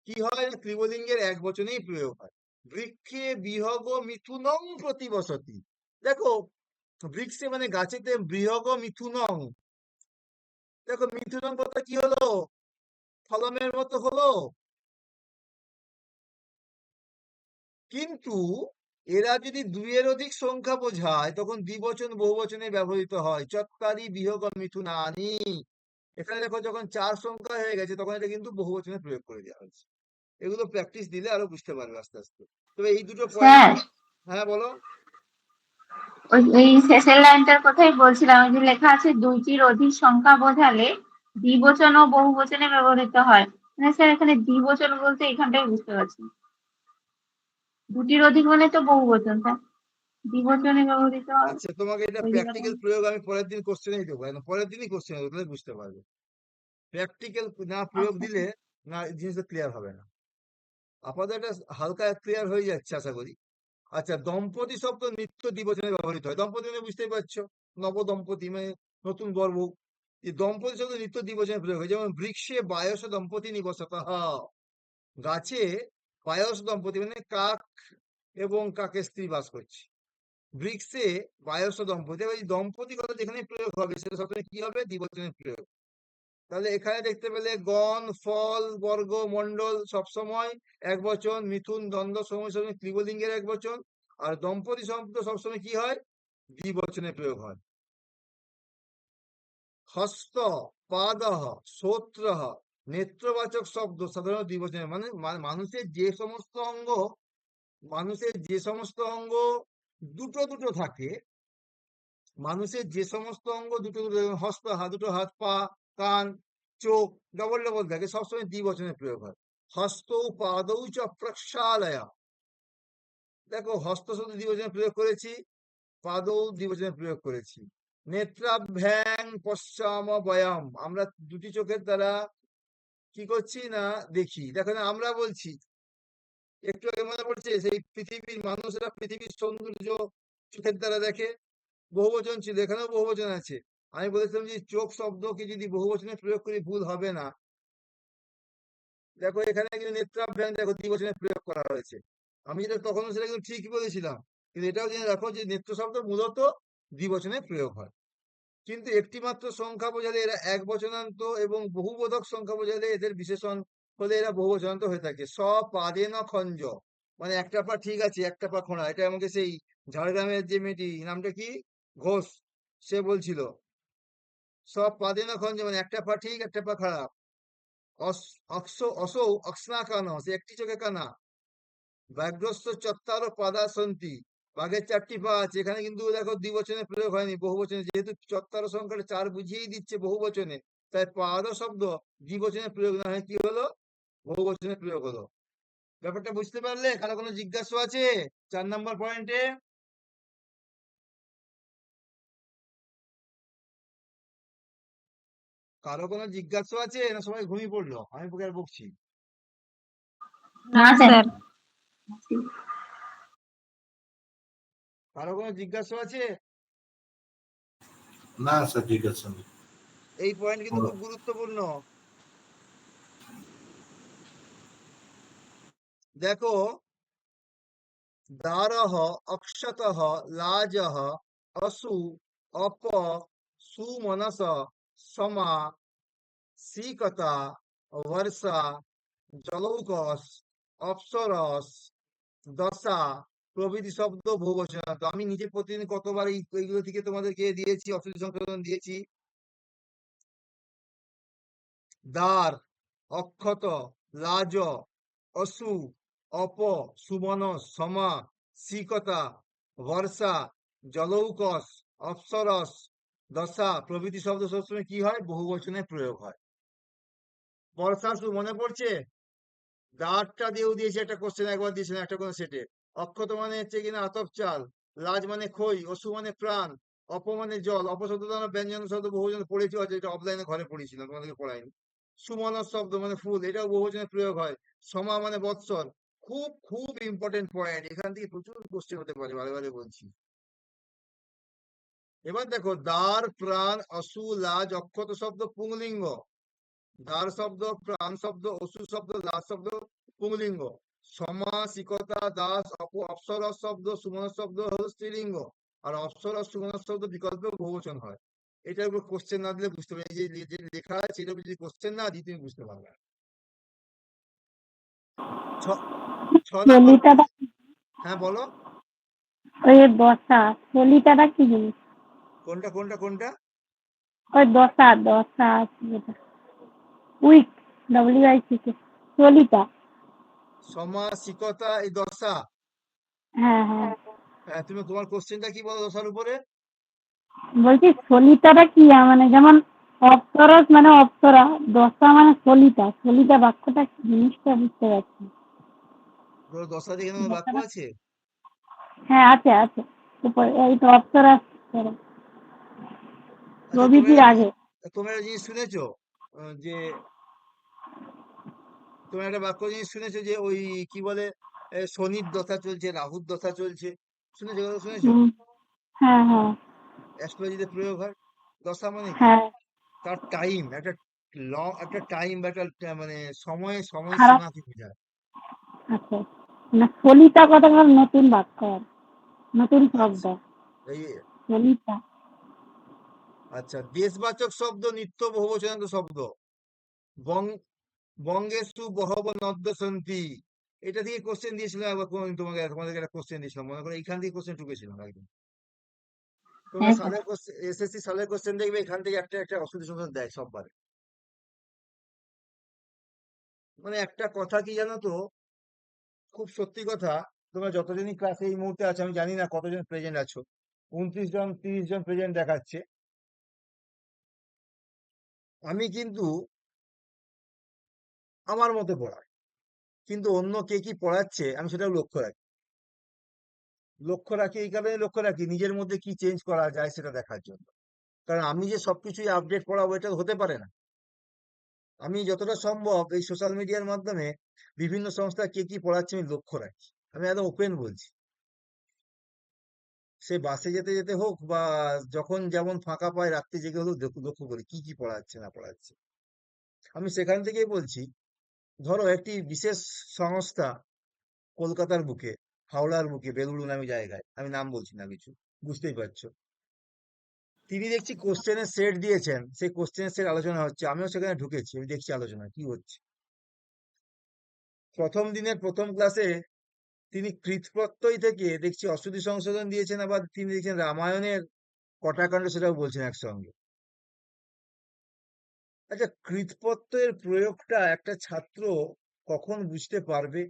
A: কি হয় না ত্রিবলিঙ্গের এক বচনেই প্রয়োগ হয়। বৃক্ষে বিহগ মিথুনং প্রতিবসতি। দেখো, বৃক্ষে মানে গাছেতে, বৃহগ মিথুনং, দেখো মিথুনং কথা কি হলো? ফলনের মতো হলো। কিন্তু এরা যদি দুইয়ের অধিক সংখ্যা বোঝায় তখন দ্বিবচন বহুবচনে ব্যবহৃত হয়। চত্বারি বিহগ মিথুনানি, এখানে দেখো যখন 4 সংখ্যা হয়ে গেছে তখন এটা কিন্তু বহুবচনে প্রয়োগ করে দেওয়া হয়েছে। এগুলো প্র্যাকটিস দিলে আরো বুঝতে পারবে আস্তে আস্তে। তবে এই দুটো পয়েন্ট।
D: স্যার
A: হ্যাঁ বলো।
D: ওই শেষের লাইনটার কথাই বলছিলাম, ওই যে লেখা আছে দুইটির অধিক সংখ্যা বোঝালে দ্বিবচন ও বহুবচনে ব্যবহৃত হয়। মানে স্যার এখানে দ্বিবচন বলতে এখানটাই বুঝতে পারছি, দুটির অধিক মানে তো বহুবচন, স্যার দ্বিবচনে ব্যবহৃত হয়
A: আচ্ছা, তোমাকে এটা
D: ওই জন্য
A: প্র্যাকটিক্যাল প্রয়োগ আমি পরের দিন কোশ্চেনেই দেবো, পরের দিনই কোশ্চেন দেবো, তাহলে বুঝতে পারবে। প্র্যাকটিক্যাল না প্রয়োগ
D: আচ্ছা
A: দিলে না জিনিসটা ক্লিয়ার হবে না। আপাতত এটা হালকা ক্লিয়ার হয়ে যাচ্ছে আশা করি। আচ্ছা, দম্পতি শব্দ নিত্য দ্বিবচনে ব্যবহৃত হয়। দম্পতি মানে বুঝতেই পারছো, নব দম্পতি মানে নতুন বর বউ। এই দম্পতি শব্দ নিত্য দ্বিবচনে প্রয়োগ হয়, যেমন বৃক্ষে বায়স দম্পতি নিবসত। গাছে বায়স দম্পতি মানে কাক এবং কাকের স্ত্রী বাস করছে। বৃক্ষে বায়স দম্পতি, এই দম্পতি কথা যেখানে প্রয়োগ হবে সেটা সবসময় কি হবে? দ্বিবচনের প্রয়োগ। তাহলে এখানে দেখতে পেলে গণ, ফল, বর্গ, মণ্ডল সবসময় এক বচন, মিথুন দ্বন্দ্ব সময় সময় ত্রিবলিঙ্গের এক বচন, আর দম্পতি শব্দ সবসময় কি হয়? দ্বিবচনে প্রয়োগ হয়। হস্ত, পাদহ, শ্রোত্রহ, নেত্রবাচক শব্দ সাধারণত দ্বিবচনে, মানে মানুষের যে সমস্ত অঙ্গ দুটো দুটো থাকে, মানুষের যে সমস্ত অঙ্গ দুটো দুটো, হস্ত, দুটো হাত, পা, কান, চোখ ডবল ডবল থাকে, সবসময় দ্বিবচনে প্রয়োগ হয়। হস্ত পাদৌ চ প্রক্ষালয়া, দেখো হস্ত শব্দ দ্বিবচনে প্রয়োগ করেছি, পাদৌ দ্বিবচনে প্রয়োগ করেছি। নেত্রাভ্যাং পশ্চাম বয়াম, আমরা দুটি চোখের দ্বারা কি করছি না দেখি, দেখো না আমরা বলছি, একটু আগে মনে পড়ছে সেই পৃথিবীর মানুষেরা পৃথিবীর সৌন্দর্য চোখের দ্বারা দেখে, বহুবচন ছিল, এখানেও বহুবচন আছে। আমি বলেছিলাম যে চোখ শব্দকে যদি বহুবচনে প্রয়োগ করি ভুল হবে না। দেখো এখানে কিন্তু নেত্রাভ্যাং দেখো দ্বিবচনে প্রয়োগ করা হয়েছে, আমি যেটা তখন সেটা কিন্তু ঠিকই বলেছিলাম, কিন্তু এটাও জেনে রাখো যে নেত্র শব্দ মূলত দ্বিবচনে প্রয়োগ হয়। কিন্তু একটি মাত্র সংখ্যা বোঝালে এরা এক বচনান্ত, এবং বহুবোধক সংখ্যা বোঝালে এদের বিশেষণ হলে এরা বহুবচনান্ত হয়ে থাকে। পাদেন খঞ্জ, মানে একটা পা ঠিক আছে একটা পা খোঁড়া, এটা আমাকে সেই ঝাড়গ্রামের যে মেয়েটি, নামটা কি, ঘোষ, সে বলছিল পাদেন খঞ্জ মানে একটা পা ঠিক একটা পা খারাপ। অসৌ অক্সনা কানা, সে একটি চোখে কানা। ব্যাঘ্রস্ত চত্বারো পাদাসন্তি, বাঘের 4টি পা আছে, এখানে কিন্তু দেখো দ্বিবচনে প্রয়োগ হয়নি, বহুবচনে, যেহেতু চত্বারো সংখ্যাটা 4 বুঝিয়েই দিচ্ছে বহুবচনে, তাই পাদ শব্দ দ্বিবচনে প্রয়োগ না হয় কি হলো, বহুবচনে প্রয়োগ হলো। ব্যাপারটা বুঝতে পারলে? কারো কোনো জিজ্ঞাসা আছে 4 নম্বর পয়েন্টে? কারো কোনো জিজ্ঞাসা আছে না সবাই ঘুমিয়ে পড়লো? আমি বুকে আর বকছি?
D: না স্যার।
A: কারো কোনো জিজ্ঞাসা আছে?
J: না স্যার ঠিক আছে।
A: এই পয়েন্ট কিন্তু খুব গুরুত্বপূর্ণ। দেখো, দারহ, অক্ষতঃ, লাজহ, অসু, অপ, সুমনস, সমা, সিকতা, বর্ষা, জলৌকস, অপ্সরস, দশা প্রভৃতি শব্দ বহুবচনান্ত। আমি নিজে প্রতিদিন কতবার এইগুলো থেকে তোমাদেরকে দিয়েছি, অসুবিধা সংশোধন দিয়েছি। দ্বার, অক্ষত, লাজ, অসু, অপ, সুমনস, সমা, সিকতা, বর্ষা, জলৌকস, অপ্সরস, দশা প্রভৃতি শব্দ সবসময় কি হয়, বহুবচনে প্রয়োগ হয়। বর্ষাসু মনে পড়ছে? দাঁড়টা দিয়েও দিয়েছে একটা কোশ্চেন, একবার দিয়েছেন একটা কোনো সেটে। অক্ষত মানে হচ্ছে কিনা আতপ চাল, লাজ মানে খই, অসু মানে প্রাণ, অপ মানে জল, অপশব্দ দ্বারা ব্যঞ্জন শব্দ বহুবচনে পড়েছি, আছে এটা অফলাইনে ঘরে পড়েছিলাম, তোমাদেরকে পড়াইনি। সুমনস শব্দ মানে ফুল, এটাও বহুবচনে প্রয়োগ হয়। সমা মানে বৎসর, খুব খুব ইম্পর্টেন্ট পয়েন্ট, এখান থেকে প্রচুর কোশ্চেন হতে পারে, বারে বারে বলছি। এবার দেখো, দ্বার, প্রাণ, অসু, লাজ, অক্ষত শব্দ পুংলিঙ্গ, দ্বার শব্দ, প্রাণ শব্দ, অসু শব্দ, লাজ শব্দ পুংলিঙ্গ, সমা, সিকতা, দাস, অপ্সরস শব্দ, সুমনস শব্দ হলো স্ত্রীলিঙ্গ, আর অপ্সরস সুমনস শব্দ বিকল্প বহুবচন হয়। এটার উপর কোশ্চেন না দিলে বুঝতে পারবে, এই যে লেখা আছে এটার উপর যদি কোশ্চেন না দিই তুমি বুঝতে পারবে না। 6 নম্বর।
G: সলিতাটা
A: হ্যাঁ বলো।
G: ওই দশা, সলিতাটা কি জিনিস?
A: কোনটা কোনটা কোনটা?
G: ওই দশা দশা আছে যেটা, উইক, WICK, সলিতা।
A: সমা, সিকতা, এই দশা।
G: হ্যাঁ হ্যাঁ,
A: হ্যাঁ, তুমি তোমার কোশ্চেনটা কি বলো দশার উপরে?
G: বলছি সলিতাটা কি, মানে যেমন অপ্সরস মানে অপ্সরা, দশা মানে সলিতা, সলিতা বাক্যটা কি জিনিসটা বুঝতে পারছি।
A: দশা দিয়ে কোনো বাক্য
G: দশাটা-
A: আছে?
G: হ্যাঁ আছে আছে, উপরে এই তো অপ্সরা
A: আচ্ছা,
G: প্রভৃতির আগে।
A: তোমরা একটা জিনিস শুনেছো, যে তোমরা একটা বাক্য জিনিস শুনেছো যে ওই কি বলে, শনির দশা চলছে, রাহুর দশা চলছে, শুনেছো কথা শুনেছো?
G: হুম, হ্যাঁ হ্যাঁ
A: অ্যাস্ট্রোলজিতে প্রয়োগ হয়। দশা মানে কি?
G: হ্যাঁ,
A: তার টাইম, একটা টাইম বা একটা মানে সময়
G: খারাপ
A: সীমাকে বোঝায়।
G: আছে না, সলিতা কথাটা নতুন বাক্য, নতুন শব্দ,
A: আচ্ছা, এই
G: সলিতা।
A: আচ্ছা, দেশবাচক শব্দ নিত্য বহুবচনান্ত শব্দ। বঙ্গেশু বহব নদ্য সন্তি, এটা থেকে কোশ্চেন দিয়েছিলাম একবার, তোমাদেরকে একটা কোশ্চেন দিয়েছিলাম, মনে করো এইখান থেকে কোশ্চেন ঢুকেছিলাম একদম। তোমরা
D: হ্যাঁ স্যার।
A: সালের কোশ্চেন, SSC সালের কোশ্চেন দেখবে, এখান থেকে একটা একটা অসুবিধা সমাধান দেয় সববার। মানে একটা কথা কি জানো তো, খুব সত্যি কথা, তোমরা যতজনই ক্লাসে এই মুহূর্তে আছো, আমি জানি না কতজন প্রেজেন্ট আছো, 29 জন 30 জন প্রেজেন্ট দেখাচ্ছে। আমি কিন্তু আমার মতো পড়াই, কিন্তু অন্য কে কি পড়াচ্ছে আমি সেটাও লক্ষ্য রাখি। লক্ষ্য রাখি এই কারণে লক্ষ্য রাখি, নিজের মধ্যে কি চেঞ্জ করা যায় সেটা দেখার জন্য। কারণ আমি যে সবকিছুই আপডেট পড়াবো এটা হতে পারে না। আমি যতটা সম্ভব এই সোশ্যাল মিডিয়ার মাধ্যমে বিভিন্ন সংস্থা কে কি পড়াচ্ছে আমি লক্ষ্য রাখি। আমি একদম ওপেন বলছি, সে বাসে যেতে যেতে হোক বা যখন যেমন ফাঁকা পায় রাত্রি জেগে হলেও লক্ষ্য করি কি কি পড়াচ্ছে না পড়াচ্ছে। আমি সেখান থেকেই বলছি, ধরো একটি বিশেষ সংস্থা কলকাতার বুকে, হাওড়ার বুকে বেলুড় নামে জায়গায়, আমি নাম বলছি না কিছু, বুঝতেই পারছো, তিনি দেখছি কোশ্চেনের সেট দিয়েছেন, সেই কোশ্চেনের সেট আলোচনা হচ্ছে, আমিও সেখানে ঢুকেছি, আমি দেখছি আলোচনা কি হচ্ছে। প্রথম দিনের প্রথম ক্লাসে তিনি কৃতপ্রত্যয় থেকে দেখছি অশ্বতী সংশোধন দিয়েছেন, আবার তিনি দেখছেন রামায়ণের কটাকাণ্ড সেটাও বলছেন একসঙ্গে। আচ্ছা, কৃতপ্রত্যয়ের প্রয়োগটা একটা ছাত্র কখন বুঝতে পারবে?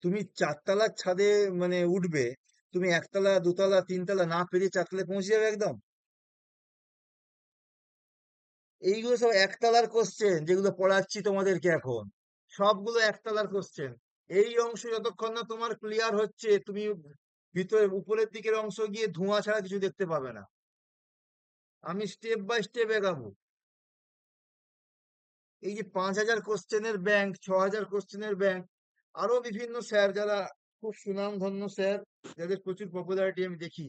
A: তুমি 4 তলার ছাদে মানে উঠবে, তুমি 1 তলা 2 তলা 3 তলা না পেরিয়ে 4 তলায় পৌঁছে যাবে একদম। এইগুলো সব 1 তলার কোশ্চেন যেগুলো পড়াচ্ছি তোমাদেরকে এখন, সবগুলো 1 তলার কোশ্চেন। এই অংশ যতক্ষণ না তোমার ক্লিয়ার হচ্ছে, তুমি ভিতরে উপরের দিকের অংশ গিয়ে ধোঁয়া ছাড়া কিছু দেখতে পাবে না। আমি স্টেপ বাই স্টেপ এগাবো। এই যে 5,000 কোশ্চেনের ব্যাংক, 6,000 কোশ্চেনের ব্যাংক, আরো বিভিন্ন স্যার যারা খুব সুনামধন্য স্যার, যাদের প্রচুর পপুলারিটি আমি দেখি,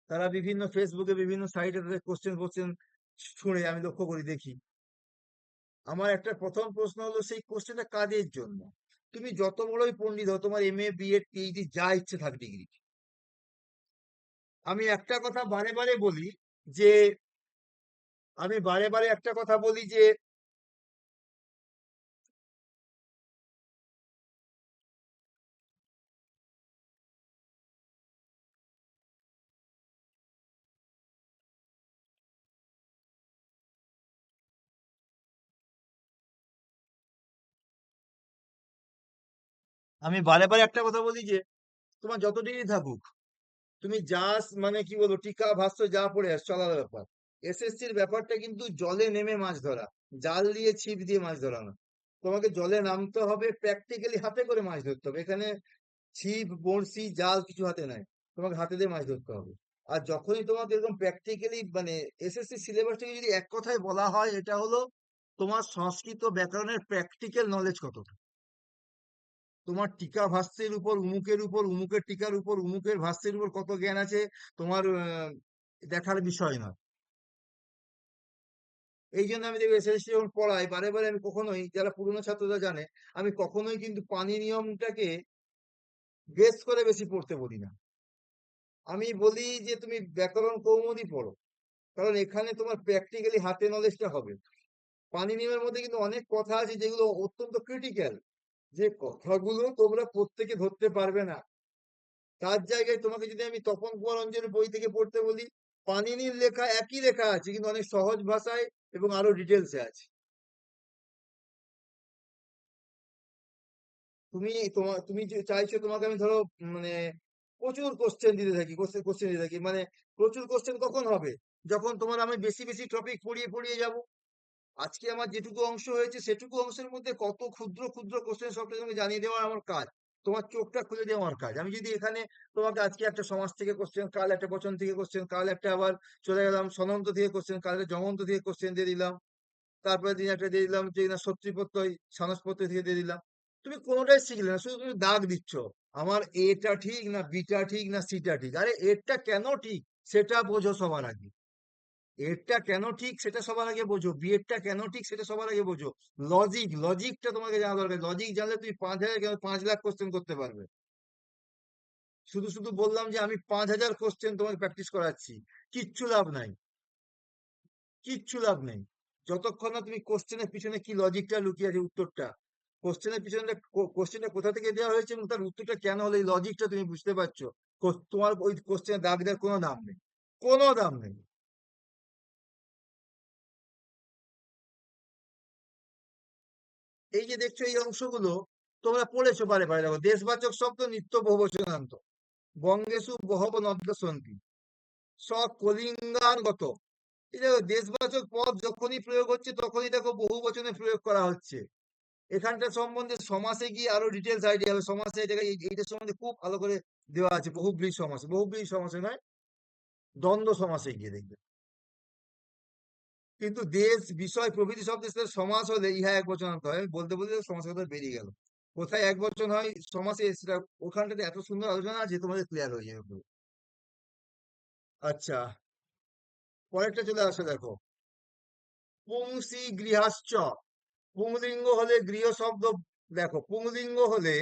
A: তারা বিভিন্ন ফেসবুকে বিভিন্ন সাইটে তাদের কোশ্চেন কোশ্চেন শুনে আমি লক্ষ্য করি দেখি। আমার একটা প্রথম প্রশ্ন হলো, সেই কোশ্চেনটা কাদের জন্য? তুমি যত বড়ই পণ্ডিত হও, তোমার MA BEd PhD যা ইচ্ছে থাক ডিগ্রি, আমি একটা কথা বারে বারে বলি যে আমি বারে বারে একটা কথা বলি যে আমি বারে বারে একটা কথা বলি যে তোমার যত ডিগ্রি থাকুক, তুমি যা মানে কি বলবো, টিকা ভাষ্য যা পড়ে আসছো আলাদা ব্যাপার। SSCর ব্যাপারটা কিন্তু জলে নেমে মাছ ধরা, জাল দিয়ে ছিপ দিয়ে মাছ ধরা না। তোমাকে জলে নামতে হবে, প্র্যাকটিক্যালি হাতে করে মাছ ধরতে হবে। এখানে ছিপ বড়শি জাল কিছু হাতে নাই, তোমাকে হাতে দিয়ে মাছ ধরতে হবে। আর যখনই তোমাকে এরকম প্র্যাকটিক্যালি মানে SSC সিলেবাসটাকে যদি এক কথায় বলা হয়, এটা হলো তোমার সংস্কৃত ব্যাকরণের প্র্যাকটিক্যাল নলেজ কতটা, তোমার টিকা ভাষ্যের উপর উমুকের উপর উমুকের টিকার উপর উমুকের ভাষ্যের উপর কত জ্ঞান আছে তোমার দেখার বিষয় না। এই জন্য আমি দেখবো SSC যখন পড়াই বারে বারে আমি কখনোই, যারা পুরনো ছাত্ররা জানে, আমি কখনোই কিন্তু পানি নিয়মটাকে বেস করে বেশি পড়তে বলি না। আমি বলি যে তুমি ব্যাকরণ কৌমুদি পড়ো, কারণ এখানে তোমার প্র্যাকটিক্যালি হাতে নলেজটা হবে। পানি নিয়মের মধ্যে কিন্তু অনেক কথা আছে যেগুলো অত্যন্ত ক্রিটিক্যাল, যে কথাগুলো তোমরা প্রত্যেকে ধরতে পারবে না। তার জায়গায় তোমাকে যদি আমি তপন কুমার অঞ্জনের বই থেকে পড়তে বলি, পানিনির লেখা একই লেখা আছে কিন্তু অনেক সহজ ভাষায় এবং আরো ডিটেলসে আছে। তুমি যে চাইছো তোমাকে আমি ধরো মানে প্রচুর কোশ্চেন দিতে থাকি, কোশ্চেন দিতে থাকি, মানে প্রচুর কোশ্চেন কখন হবে? যখন তোমার আমি বেশি বেশি টপিক পড়িয়ে পড়িয়ে যাব। আজকে আমার যেটুকু অংশ হয়েছে সেটুকু অংশের মধ্যে কত ক্ষুদ্র ক্ষুদ্র কোশ্চেন, সবটা তোমাকে জানিয়ে দেওয়া আমার কাজ, তোমার চোখটা খুলে দেওয়া আমার কাজ। আমি যদি এখানে তোমাকে আজকে একটা সমাজ থেকে কোশ্চেন, কাল একটা বচন থেকে কোশ্চেন, কাল একটা আবার চলে গেলাম সনন্ত থেকে কোশ্চেন, কাল একটা জমন্ত থেকে কোশ্চেন দিয়ে দিলাম, তারপরে দিন একটা দিয়ে দিলাম যে না শত্রুপত্যই সানসপত্য থেকে দিয়ে দিলাম, তুমি কোনোটাই শিখলে না, শুধু তুমি দাগ দিচ্ছ আমার এটা ঠিক না বিটা ঠিক না সিটা ঠিক। আরে এটা কেন ঠিক সেটা বোঝো সবার আগে, এরটা কেন ঠিক সেটা সবার আগে বোঝো, বিয়েরটা কেন ঠিক সেটা সবার আগে বোঝো। লজিকটা তোমাকে জানা দরকার। লজিক জানলে তুমি 5,000 কেন 5 লাখ কোশ্চেন করতে পারবে। শুধু শুধু বললাম যে আমি 5,000 কোশ্চেন তোমাকে প্র্যাকটিস করাচ্ছি, কিচ্ছু লাভ নাই, কিচ্ছু লাভ নেই যতক্ষণ না তুমি কোশ্চেনের পিছনে কি লজিকটা লুকিয়ে আছে, উত্তরটা কোশ্চেনের পিছনে, কোশ্চেনটা কোথা থেকে দেওয়া হয়েছে এবং তার উত্তরটা কেন হলো, এই লজিকটা তুমি বুঝতে পারছো, তোমার ওই কোশ্চেনের দাগ দেওয়ার কোনো দাম নেই, কোনো দাম নেই। এই যে দেখছো এই অংশগুলো তোমরা পড়েছো বারে বারে। দেখো, দেশবাচক শব্দ নিত্য বহুবচনান্ত, বঙ্গেশু বহব নদ্যসন্তি, সকলিঙ্গানগত। এই দেখো, দেশবাচক পদ যখনই প্রয়োগ হচ্ছে তখনই দেখো বহু বচনে প্রয়োগ করা হচ্ছে। এখানটা সম্বন্ধে সমাসে গিয়ে আরো ডিটেলস আইডিয়া হবে। সমাসে এই জায়গায় এইটার সম্বন্ধে খুব ভালো করে দেওয়া আছে, বহুব্রীহি সমাসে। বহুব্রীহি সমাসে নয়, দ্বন্দ্ব সমাসে গিয়ে দেখবে। কিন্তু দেশ, বিষয় প্রভৃতি শব্দের সাথে সমাস হলে ইহা এক বচনান্ত হয়। আমি বলতে বলতে সমাসের কথা বেরিয়ে গেল। কোথায় এক বচন হয় সমাসে, সেটা ওখানটাতে এত সুন্দর আলোচনা আছে, তোমাদের ক্লিয়ার হয়ে যাবে পুরো। আচ্ছা, পরেরটা চলে আসো। দেখো, পুংসি গৃহাশ্চ। পুংলিঙ্গ হলে গৃহ শব্দ। দেখো, পুংলিঙ্গ হলে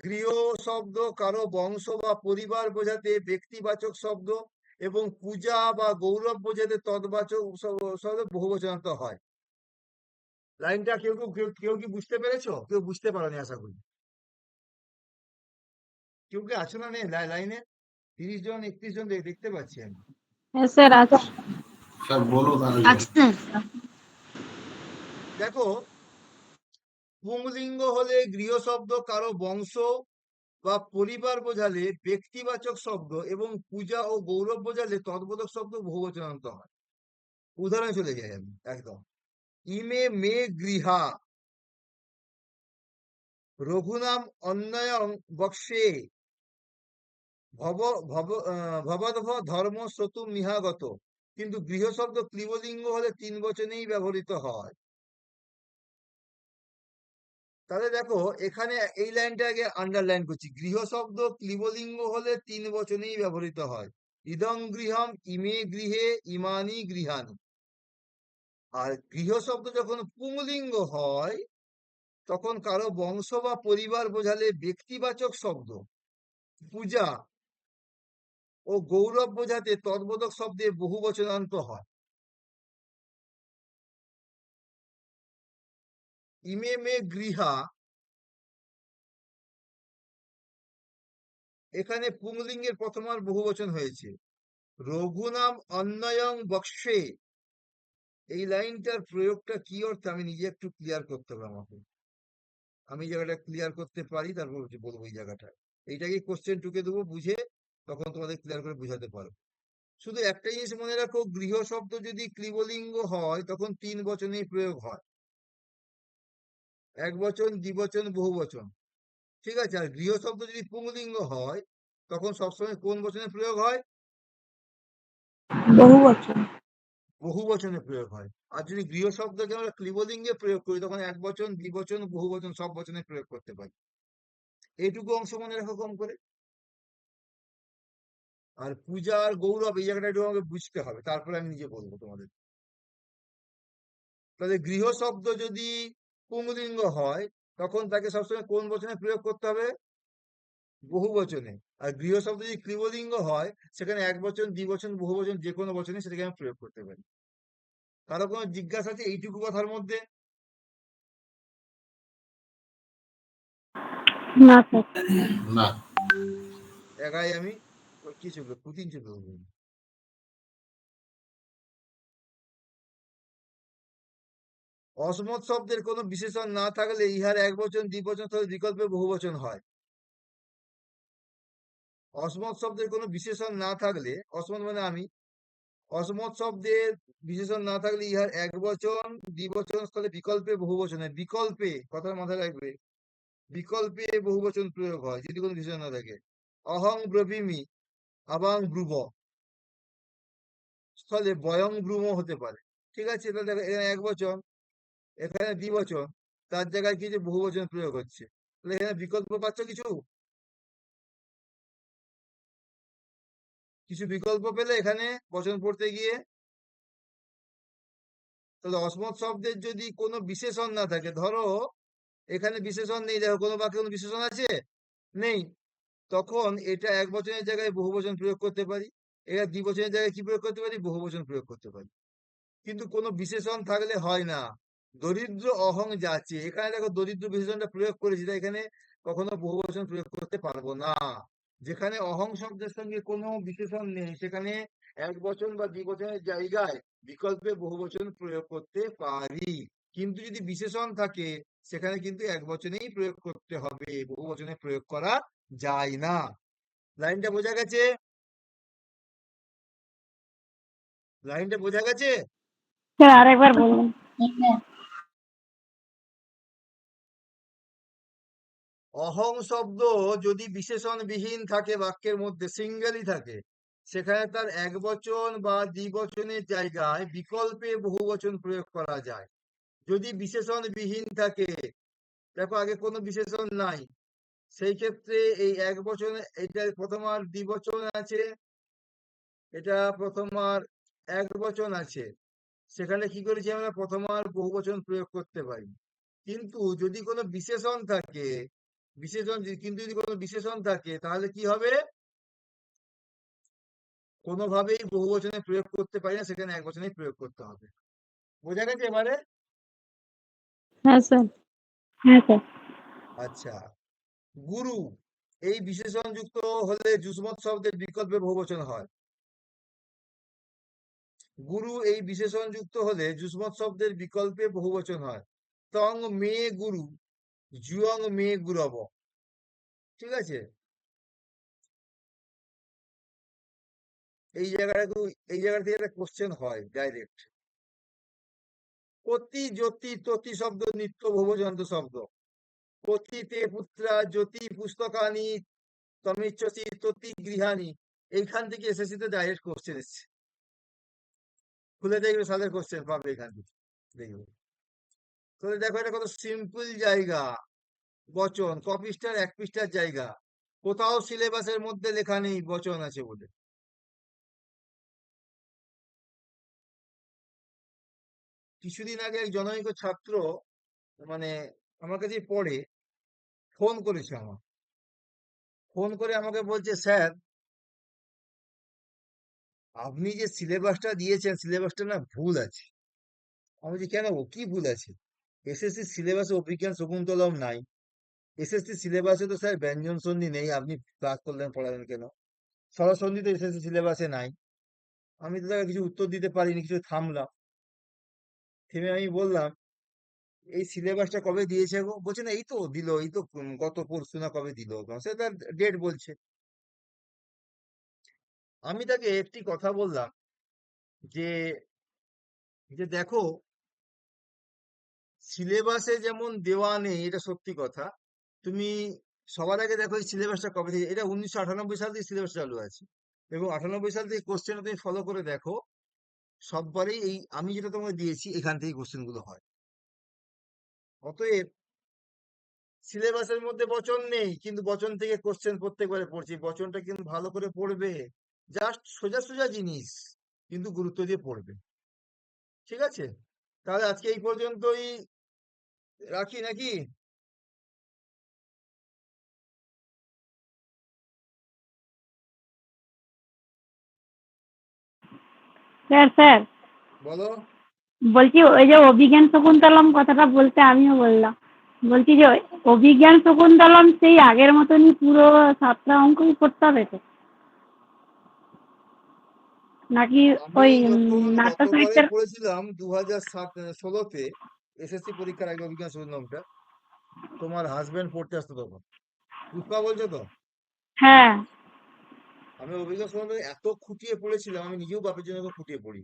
A: গৃহ শব্দ কারো বংশ বা পরিবার বোঝাতে ব্যক্তিবাচক শব্দ, এবং পূজা বা গৌরব বোঝাতে তদ্বাচক শব্দ বহুবচনান্ত হয়। লাইনটা কেউ কি বুঝতে পেরেছো? কেউ বুঝতে পারোনি আশা করি। কেউ কি আছো না নেই লাইনে? 30 জন 31 জন দেখতে পাচ্ছি আমি।
G: হ্যাঁ স্যার আছে।
J: স্যার বলুন আরেকবার।
B: আচ্ছা,
A: দেখো, পুংলিঙ্গ হলে গৃহ শব্দ কারো বংশ বা পরিবার বোঝালে ব্যক্তিবাচক শব্দ, এবং পূজা ও গৌরব বোঝালে তদ্বোধক শব্দ বহুবচনান্ত হয়। উদাহরণে চলে যাই আমি একদম। ইমে মে গৃহা, রঘুনাম অন্যয়ং বক্সে, ভবদভ ধর্ম শ্রোতুম নিহাগত। কিন্তু গৃহ শব্দ ক্লিবলিঙ্গ হলে 3 বচনেই ব্যবহৃত হয়। তাহলে দেখো, এখানে এই লাইনটা আগে আন্ডারলাইন করছি। গৃহ শব্দ ক্লিবলিঙ্গ হলে 3 বচনেই ব্যবহৃত হয়। ইদং গৃহম, ইমে গৃহে, ইমানি গৃহানি। আর গৃহ শব্দ যখন পুংলিঙ্গ হয় তখন কারো বংশ বা পরিবার বোঝালে ব্যক্তিবাচক শব্দ, পূজা ও গৌরব বোঝাতে তদ্বোধক শব্দে বহুবচনান্ত হয়। ইমে মে গৃহা, এখানে পুংলিঙ্গের প্রথমার বহুবচন হয়েছে। রঘুনাম অন্যয়ং বক্সে, এই লাইনটার প্রয়োগটা কি অর্থে আমি নিজে একটু ক্লিয়ার করতে হবে আমাকে। আমি জায়গাটা ক্লিয়ার করতে পারি, তারপর বলবো এই জায়গাটা। এইটাকে কোশ্চেন টুকে দেবো বুঝে, তখন তোমাদের ক্লিয়ার করে বুঝাতে পারবো। শুধু একটা জিনিস মনে রাখো, গৃহ শব্দ যদি ক্লিবলিঙ্গ হয় তখন 3 বচনেই প্রয়োগ হয়, এক বচন, দ্বিবচন, বহুবচন। ঠিক আছে? আর গৃহ শব্দ যদি পুংলিঙ্গ হয় তখন সবসময় কোন বচনে প্রয়োগ হয়?
G: বহু বছর।
A: বহু বচনে প্রয়োগ হয়। আর যদি গৃহ শব্দকে আমরা ক্লিবলিঙ্গে প্রয়োগ করি তখন এক বচন, দ্বিবচন, বহুবচন সব বচনে প্রয়োগ করতে পারি। এইটুকু অংশ মনে রাখো কম করে। আর পূজা আর গৌরব, এই জায়গাটা একটু আমাকে বুঝতে হবে, তারপরে আমি নিজে বলবো তোমাদের। তাহলে গৃহ শব্দ যদি পুংলিঙ্গ হয় তখন তাকে সবসময় কোন বচনে প্রয়োগ করতে হবে? বহু বচনে। আর গৃহ শব্দ যদি ক্লিবলিঙ্গ হয় সেখানে এক বচন, দ্বিবচন, বহুবচন যে কোনো বচনে সেটাকে আমি প্রয়োগ করতে পারি। কারো কোনো জিজ্ঞাসা আছে এইটুকু কথার মধ্যে?
G: না স্যার।
J: না।
A: একাই আমি কি চলবে, পুতিন চলবে। অসমত শব্দের কোনো বিশেষণ না থাকলে ইহার এক বচন, দ্বিবচন তথা বিকল্পে বহুবচন হয়। অসমত শব্দের কোনো বিশেষণ না থাকলে, অসমত মানে আমি, অসমত শব্দের বিশেষণ না থাকলে ইহার এক বচন, দ্বিবচন স্থলে বিকল্পে বহুবচন হয়। বিকল্পে, কথার মাথায় রাখবে, বিকল্পে বহুবচন প্রয়োগ হয় যদি কোনো বিশেষণ না থাকে। অহং ব্রবীমি, আবাং ব্রুব স্থলে বয়ং ব্রুম হতে পারে। ঠিক আছে? তাহলে দেখো, এখানে এক বচন, এখানে দ্বিবচন, তার জায়গায় কি যে বহুবচন প্রয়োগ হচ্ছে। তাহলে এখানে বিকল্প পাচ্ছ কিছু? কিছু বিকল্প পেলে এখানে বচন পড়তে গিয়ে? তাহলে অসমত শব্দের যদি কোনো বিশেষণ না থাকে, ধরো এখানে বিশেষণ নেই, দেখো কোনো বাক্যে কোনো বিশেষণ আছে? নেই। তখন এটা এক বচনের জায়গায় বহুবচন প্রয়োগ করতে পারি, এটা দ্বিবচনের জায়গায় কি প্রয়োগ করতে পারি? বহুবচন প্রয়োগ করতে পারি। কিন্তু কোনো বিশেষণ থাকলে হয় না। দরিদ্র অহং যাচ্ছে, এখানে দেখো দরিদ্র বিশেষণটা প্রয়োগ করেছি, তাই এখানে কখনো বহুবচন প্রয়োগ করতে পারবো না। যেখানে অহং শব্দের সঙ্গে কোনো বিশেষণ নেই সেখানে এক বচন বা দ্বিবচনের জায়গায় বিকল্পে বহুবচন প্রয়োগ করতে পারি। কিন্তু যদি বিশেষণ থাকে সেখানে কিন্তু এক বচনেই প্রয়োগ করতে হবে, বহু বচনে প্রয়োগ করা যায় না। লাইনটা বোঝা গেছে? লাইনটা বোঝা গেছে?
G: স্যার আরেকবার বলুন।
A: অহং শব্দ যদি বিশেষণ বিহীন থাকে, বাক্যের মধ্যে সিঙ্গেলই থাকে, সেখানে তার এক বচন বা দ্বিবচনের জায়গায় বিকল্পে বহুবচন প্রয়োগ করা যায়। যদি বিশেষণ বিহীন থাকে, দেখো আগে কোনো বিশেষণ নাই, সেই ক্ষেত্রে এই এক বচনে, এটা প্রথম আর দ্বিবচন আছে, এটা প্রথম আর এক বচন আছে, সেখানে কি করেছি আমরা, প্রথম আর বহুবচন প্রয়োগ করতে পারি। কিন্তু যদি কোনো বিশেষণ থাকে, কিন্তু যদি কোনো বিশেষণ থাকে, তাহলে কি হবে, কোনোভাবেই বহুবচনে প্রয়োগ করতে পারি না, সেখানে এক বচনেই প্রয়োগ করতে হবে। বোঝা গেছে এবারে?
C: হ্যাঁ স্যার।
G: হ্যাঁ স্যার।
A: আচ্ছা, গুরু এই বিশেষণ যুক্ত হলে যুষ্মৎ শব্দের বিকল্পে বহুবচন হয়। গুরু এই বিশেষণ যুক্ত হলে যুষ্মৎ শব্দের বিকল্পে বহুবচন হয়। তং মে গুরু, জুয়ং মে গুরব। ঠিক আছে, এই জায়গা থেকে একটা কোশ্চেন হয় ডাইরেক্ট। পতি জ্যোতি ততি শব্দ নিত্য বহুবচন শব্দ। পতিতে পুত্রা, জ্যোতি পুস্তকানি, তমিচ্ছসি ততি গৃহানি। এইখান থেকে এসএসসি তে ডাইরেক্ট কোশ্চেন এসছে, খুলে দেখবে সালের কোশ্চেন পাবে এখান থেকে, দেখবে। তাহলে দেখো এটা কত সিম্পল জায়গা, বচন ক পৃষ্ঠার, এক পৃষ্ঠার জায়গা, কোথাও সিলেবাসের মধ্যে লেখা নেই বচন আছে বলে। কিছুদিন আগে এক জনৈক ছাত্র, মানে আমার কাছে পড়ে, ফোন করেছে ফোন করে আমাকে বলছে, স্যার আপনি যে সিলেবাসটা দিয়েছেন, সিলেবাসটা না ভুল আছে। আমি বলছি কেন, কি ভুল আছে? এসএসসি সিলেবাসে অভিজ্ঞান শকুন্তলম নাই, এসএসসি সিলেবাসে তো স্যার ব্যঞ্জন সন্ধি নেই, আপনি ক্লাস করলেন পড়ালেন কেন? স্বরসন্ধি তো এসএসসি সিলেবাসে নাই। আমি তো তাকে কিছু উত্তর দিতে পারিনি, কিছু থামলাম, থেমে আমি বললাম, এই সিলেবাসটা কবে দিয়েছে গো? বলছে না এই তো দিল, এই তো গত পরশু না কবে দিল, সে তার ডেট বলছে। আমি তাকে একটি কথা বললাম যে যে দেখো, সিলেবাসে যেমন দেওয়া নেই, এটা সত্যি কথা। তুমি সবার আগে দেখো এই সিলেবাসটা কবে থেকে, এটা 1998 সাল থেকে সিলেবাস চালু আছে, এবং 98 সাল থেকে কোশ্চেন তুমি ফলো করে দেখো, সববারই এই আমি যেটা তোমাকে দিয়েছি এখান থেকে কোশ্চেন গুলো হয়। অতএব সিলেবাসের মধ্যে বচন নেই, কিন্তু বচন থেকে কোশ্চেন প্রত্যেকবারে পড়ছি, বচনটা কিন্তু ভালো করে পড়বে, জাস্ট সোজা সোজা জিনিস, কিন্তু গুরুত্ব দিয়ে পড়বে। ঠিক আছে, তাহলে আজকে এই পর্যন্তই রাখি নাকি?
G: স্যার স্যার
A: বলো।
G: বলছি, ওই যে অভিজ্ঞান শকুন্তলম কথাটা বলতে আমিও বললাম, বলছি যে অভিজ্ঞান শকুন্তলম সেই আগের মতনই পুরো 7টা অঙ্কই পড়তে হবে তো, নাকি
A: আমি
G: ওই
A: যখন
G: নাট্য
A: গতবারে
G: সাহিত্যের?
A: পড়েছিলাম 2016-তে এসএসসি পরীক্ষার আগে অভিজ্ঞান শকুন্তলমটা, তোমার হাজবেন্ড পড়তে আসতো তখন। পুষ্পা বলছো তো?
G: হ্যাঁ।
A: আমি অভিজ্ঞান শকুন্তলম এত খুঁটিয়ে পড়েছিলাম, আমি নিজেও বাপের জন্য এত খুঁটিয়ে পড়ি,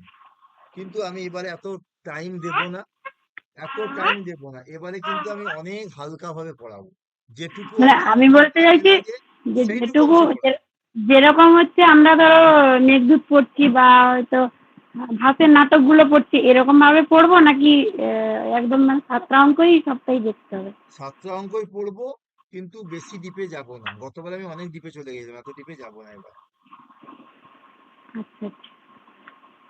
A: কিন্তু আমি এবারে এত টাইম দেব না, এবারে কিন্তু আমি অনেক হালকা ভাবে পড়াবো, যেটুকু
G: মানে
A: আমার
G: আমি
A: পড়ার
G: বলতে
A: বাকি
G: চাইছি
A: লাগে
G: যে
A: সেইটুকু
G: যেটুকু
A: অবশ্যই পড়াবো।
G: যেরকম হচ্ছে আমরা ধরো মেঘদূত পড়ছি বা হয়তো ভাসের নাটকগুলো পড়ছি, এরকম ভাবে পড়বো নাকি একদম মানে 7টা অঙ্কই সবটাই দেখতে হবে?
A: 7টা অঙ্কই পড়বো, কিন্তু বেশি ডিপে যাব না। গতবার আমি অনেক ডিপে চলে গেছিলাম, এত ডিপে যাব না এবার।
G: আচ্ছা আচ্ছা।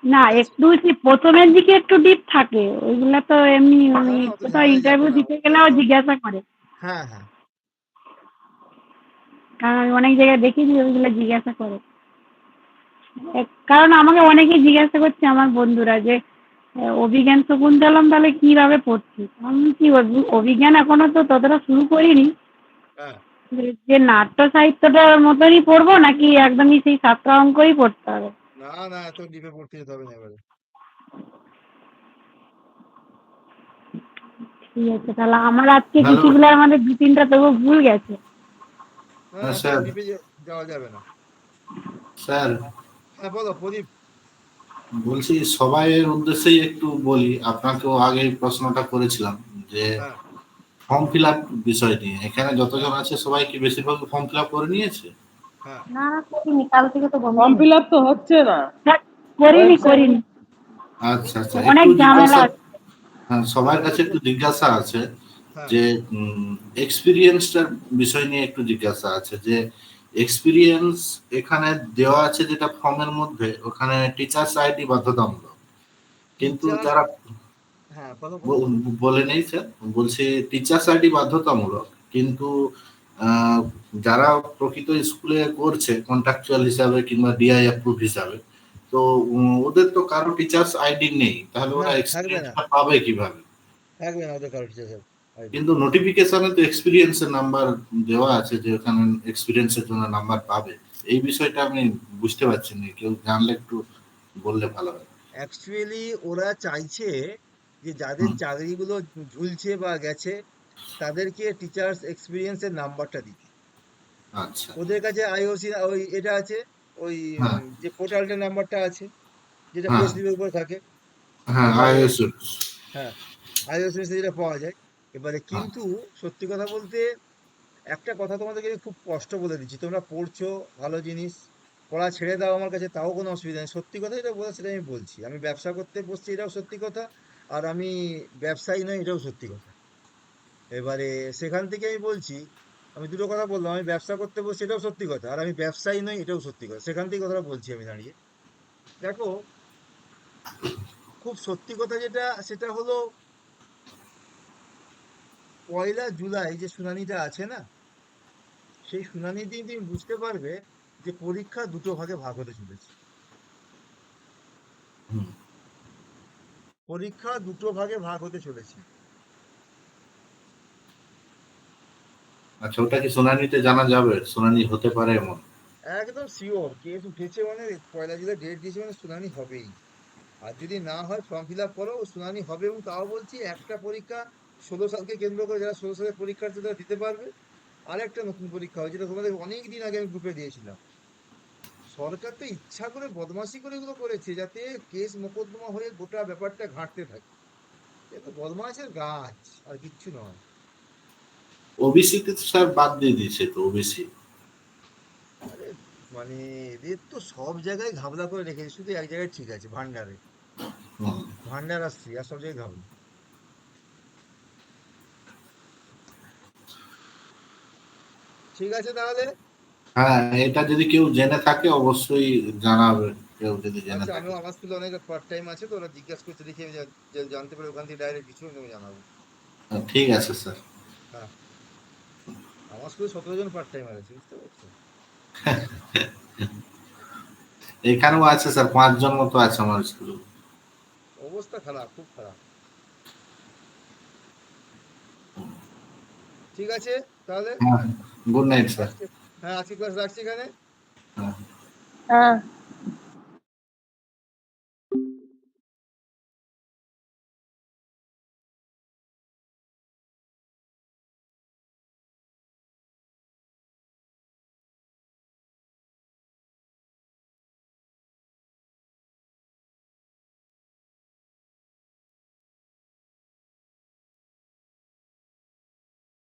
G: না,
A: ঠিক আছে,
G: একটু সেই প্রথমের দিকে একটু ডিপ থাকে, ওইগুলা তো এমনি
A: না
G: মানে
A: না অত
G: কোথাও
A: ঝামেলায় যাব
G: ইন্টারভিউ
A: না,
G: দিতে গেলেও জিজ্ঞাসা করে,
A: হ্যাঁ হ্যাঁ।
G: কারণ আমি অনেক জায়গায় দেখেছি ওইগুলো জিজ্ঞাসা করে। কারণ আমাকে অনেকেই জিজ্ঞাসা করছে আমার বন্ধুরা যে অভিজ্ঞান শকুন্তলম তাহলে কিভাবে পড়ছি। আমি কি অভিজ্ঞান এখনো তো ততটা শুরু করিনি,
A: হ্যাঁ,
G: যে নাট্য সাহিত্যটার মতনই পড়বো নাকি একদমই সেই 7টা অঙ্কই পড়তে হবে?
A: না না এত ডিপে পড়তে যেতে হবে না এবারে।
G: ঠিক আছে, তাহলে আমার আজকে
J: হ্যালো।
G: চিঠিগুলোর মধ্যে 2-3টা তবু ভুল গেছে।
A: হ্যাঁ
J: স্যার
A: টিপে যাওয়া যাবে না।
J: স্যার
A: হ্যাঁ বলো প্রদীপ।
J: বলছি সবাইয়ের উদ্দেশ্যেই একটু বলি, আপনাকেও আগে এই প্রশ্নটা করেছিলাম যে
A: হ্যাঁ
J: ফর্ম ফিল আপ বিষয় নিয়ে। এখানে যতজন
A: হ্যাঁ
J: আছে সবাই কি বেশিরভাগ ফর্ম ফিল আপ করে নিয়েছে?
A: হ্যাঁ
K: না না করিনি, কাল থেকে তো বন্ধ
E: ফর্ম
K: হয়েছে।
E: ফিল আপ তো হচ্ছে না
G: স্যার, করিনি।
J: আচ্ছা আচ্ছা,
G: অনেক
J: একটু
G: ঝামেলা
J: জিজ্ঞাসা,
G: আছে।
J: হ্যাঁ সবার কাছে
A: আমাদের
J: একটু জিজ্ঞাসা আছে
A: হ্যাঁ
J: যে এক্সপিরিয়েন্সটার বিষয় নিয়ে একটু জিজ্ঞাসা আছে যে এক্সপিরিয়েন্স এখানে দেওয়া আছে যেটা ফর্মের মধ্যে, ওখানে টিচার্স আইডি বাধ্যতামূলক, কিন্তু
A: টিচার
J: যারা
A: হ্যাঁ বলো।
J: বলে নেই স্যার, বলছে টিচার্স আইডি বাধ্যতামূলক, কিন্তু আহ, যারা প্রকৃত স্কুলে করছে কন্ট্রাকচুয়াল হিসাবে কিংবা ডিআই অ্যাপ্রুভ হিসাবে, তো ওদের তো কারো টিচার্স আইডি নেই, তাহলে
A: না
J: ওরা
A: থাকবে না,
J: এক্সপিরিয়েন্সটা পাবে কিভাবে?
A: থাকবে না ওদের কারোর টিচার আইডি।
J: কিন্তু নোটিফিকেশনে তো এক্সপিরিয়েন্সের নাম্বার দেওয়া আছে যে ওখানে এক্সপিরিয়েন্সের জন্য নাম্বার পাবে। এই বিষয়টা আমি বুঝতে পারছি না, কেউ জানলে একটু বললে ভালো হয়।
A: অ্যাকচুয়ালি ওরা চাইছে যে যাদের
J: হুম,
A: চাকরিগুলো ঝুলছে বা গেছে তাদেরকে টিচার্স এক্সপিরিয়েন্সের নাম্বারটা দিতে।
J: আচ্ছা।
A: ওদের কাছে আইওসি ওই এটা আছে, ওই
J: হ্যাঁ
A: যে পোর্টালটার নাম্বারটা আছে যেটা
J: হ্যাঁ
A: পেস্লিপের উপরে থাকে।
J: হ্যাঁ,
A: এবারে
J: আইএসও।
A: হ্যাঁ আইওসি যেটা পাওয়া যায়। এবারে
J: হ্যাঁ
A: কিন্তু সত্যি কথা বলতে একটা কথা তোমাদেরকে আমি খুব কষ্ট বলে দিচ্ছি, তোমরা পড়ছো ভালো জিনিস, পড়া ছেড়ে দাও আমার কাছে তাও কোনো অসুবিধা নেই, সত্যি কথা যেটা বলা সেটা আমি বলছি। আমি ব্যবসা করতে বসছি এটাও সত্যি কথা, আর আমি ব্যবসায়ী নই এটাও সত্যি কথা। এবারে সেখান থেকে আমি বলছি, আমি দুটো কথা বললাম, আমি ব্যবসা করতে বসছি এটাও সত্যি কথা, আর আমি ব্যবসায়ী নই এটাও সত্যি কথা, সেখান থেকে কথাটা বলছি আমি দাঁড়িয়ে। দেখো, খুব সত্যি কথা যেটা সেটা হলো 1লা জুলাই যে শুনানিটা আছে না, সেই শুনানি দিয়ে তুমি বুঝতে পারবে যে পরীক্ষা দুটো ভাগে ভাগ হতে চলেছে।
J: হুম।
A: পরীক্ষা দুটো ভাগে ভাগ হতে চলেছে।
J: আচ্ছা, ওটা কি শুনানিতে জানা যাবে? শুনানি হতে পারে এমন?
A: একদম শিওর, কেস উঠেছে মানে 1লা জুলাই ডেট দিয়েছে মানে শুনানি হবেই। আর যদি না হয় ফর্ম ফিল আপ করো, শুনানি হবে। এবং তাও বলছি একটা পরীক্ষা 16 সালকে কেন্দ্র করে যারা 16 সালের পরীক্ষার্থী তারা দিতে পারবে, আর একটা নতুন পরীক্ষা হয় যেটা তোমাদের অনেক দিন আগে আমি গ্রুপে দিয়েছিলাম। সরকার তো ইচ্ছা করে বদমাশি করে এগুলো করেছে যাতে কেস মোকদ্দমা হয়ে গোটা ব্যাপারটা ঘাঁটতে থাকে। এ তো বদমাশের গাছ, আর কিচ্ছু নয়।
J: ওবিসি তে তো স্যার বাদ দিয়ে দিয়েছে তো, ওবিসি।
A: আরে মানে এদের তো সব জায়গায় ঘাবলা করে রেখেছে, শুধু এক জায়গায় ঠিক আছে, ভান্ডারে। ভান্ডার আসছি আর সব জায়গায় ঘাবলা। ঠিক আছে তাহলে।
J: হ্যাঁ, এটা যদি কেউ জেনে থাকে অবশ্যই জানাবে, কেউ যদি জেনে
A: আচ্ছা,
J: থাকে।
A: আমিও আমার স্কুলে অনেক পার্ট টাইম আছে তো, ওরা জিজ্ঞাসা করছে, দেখি আমি জানতে পারি ওখান থেকে ডাইরেক্ট কিছু আমি জানাবো।
J: ঠিক আছে স্যার।
A: হ্যাঁ, আমার স্কুলে 17 জন পার্ট টাইমার আছে, বুঝতে পারছো?
J: এখানেও আছে স্যার, 5 জন মতো আছে আমার স্কুলে।
A: অবস্থা খারাপ, খুব খারাপ। ঠিক আছে তাহলে।
J: হ্যাঁ, গুড নাইট স্যার।
A: আজকে হ্যাঁ আজকে ক্লাস রাখছি এখানে।
J: হ্যাঁ।
C: হ্যাঁ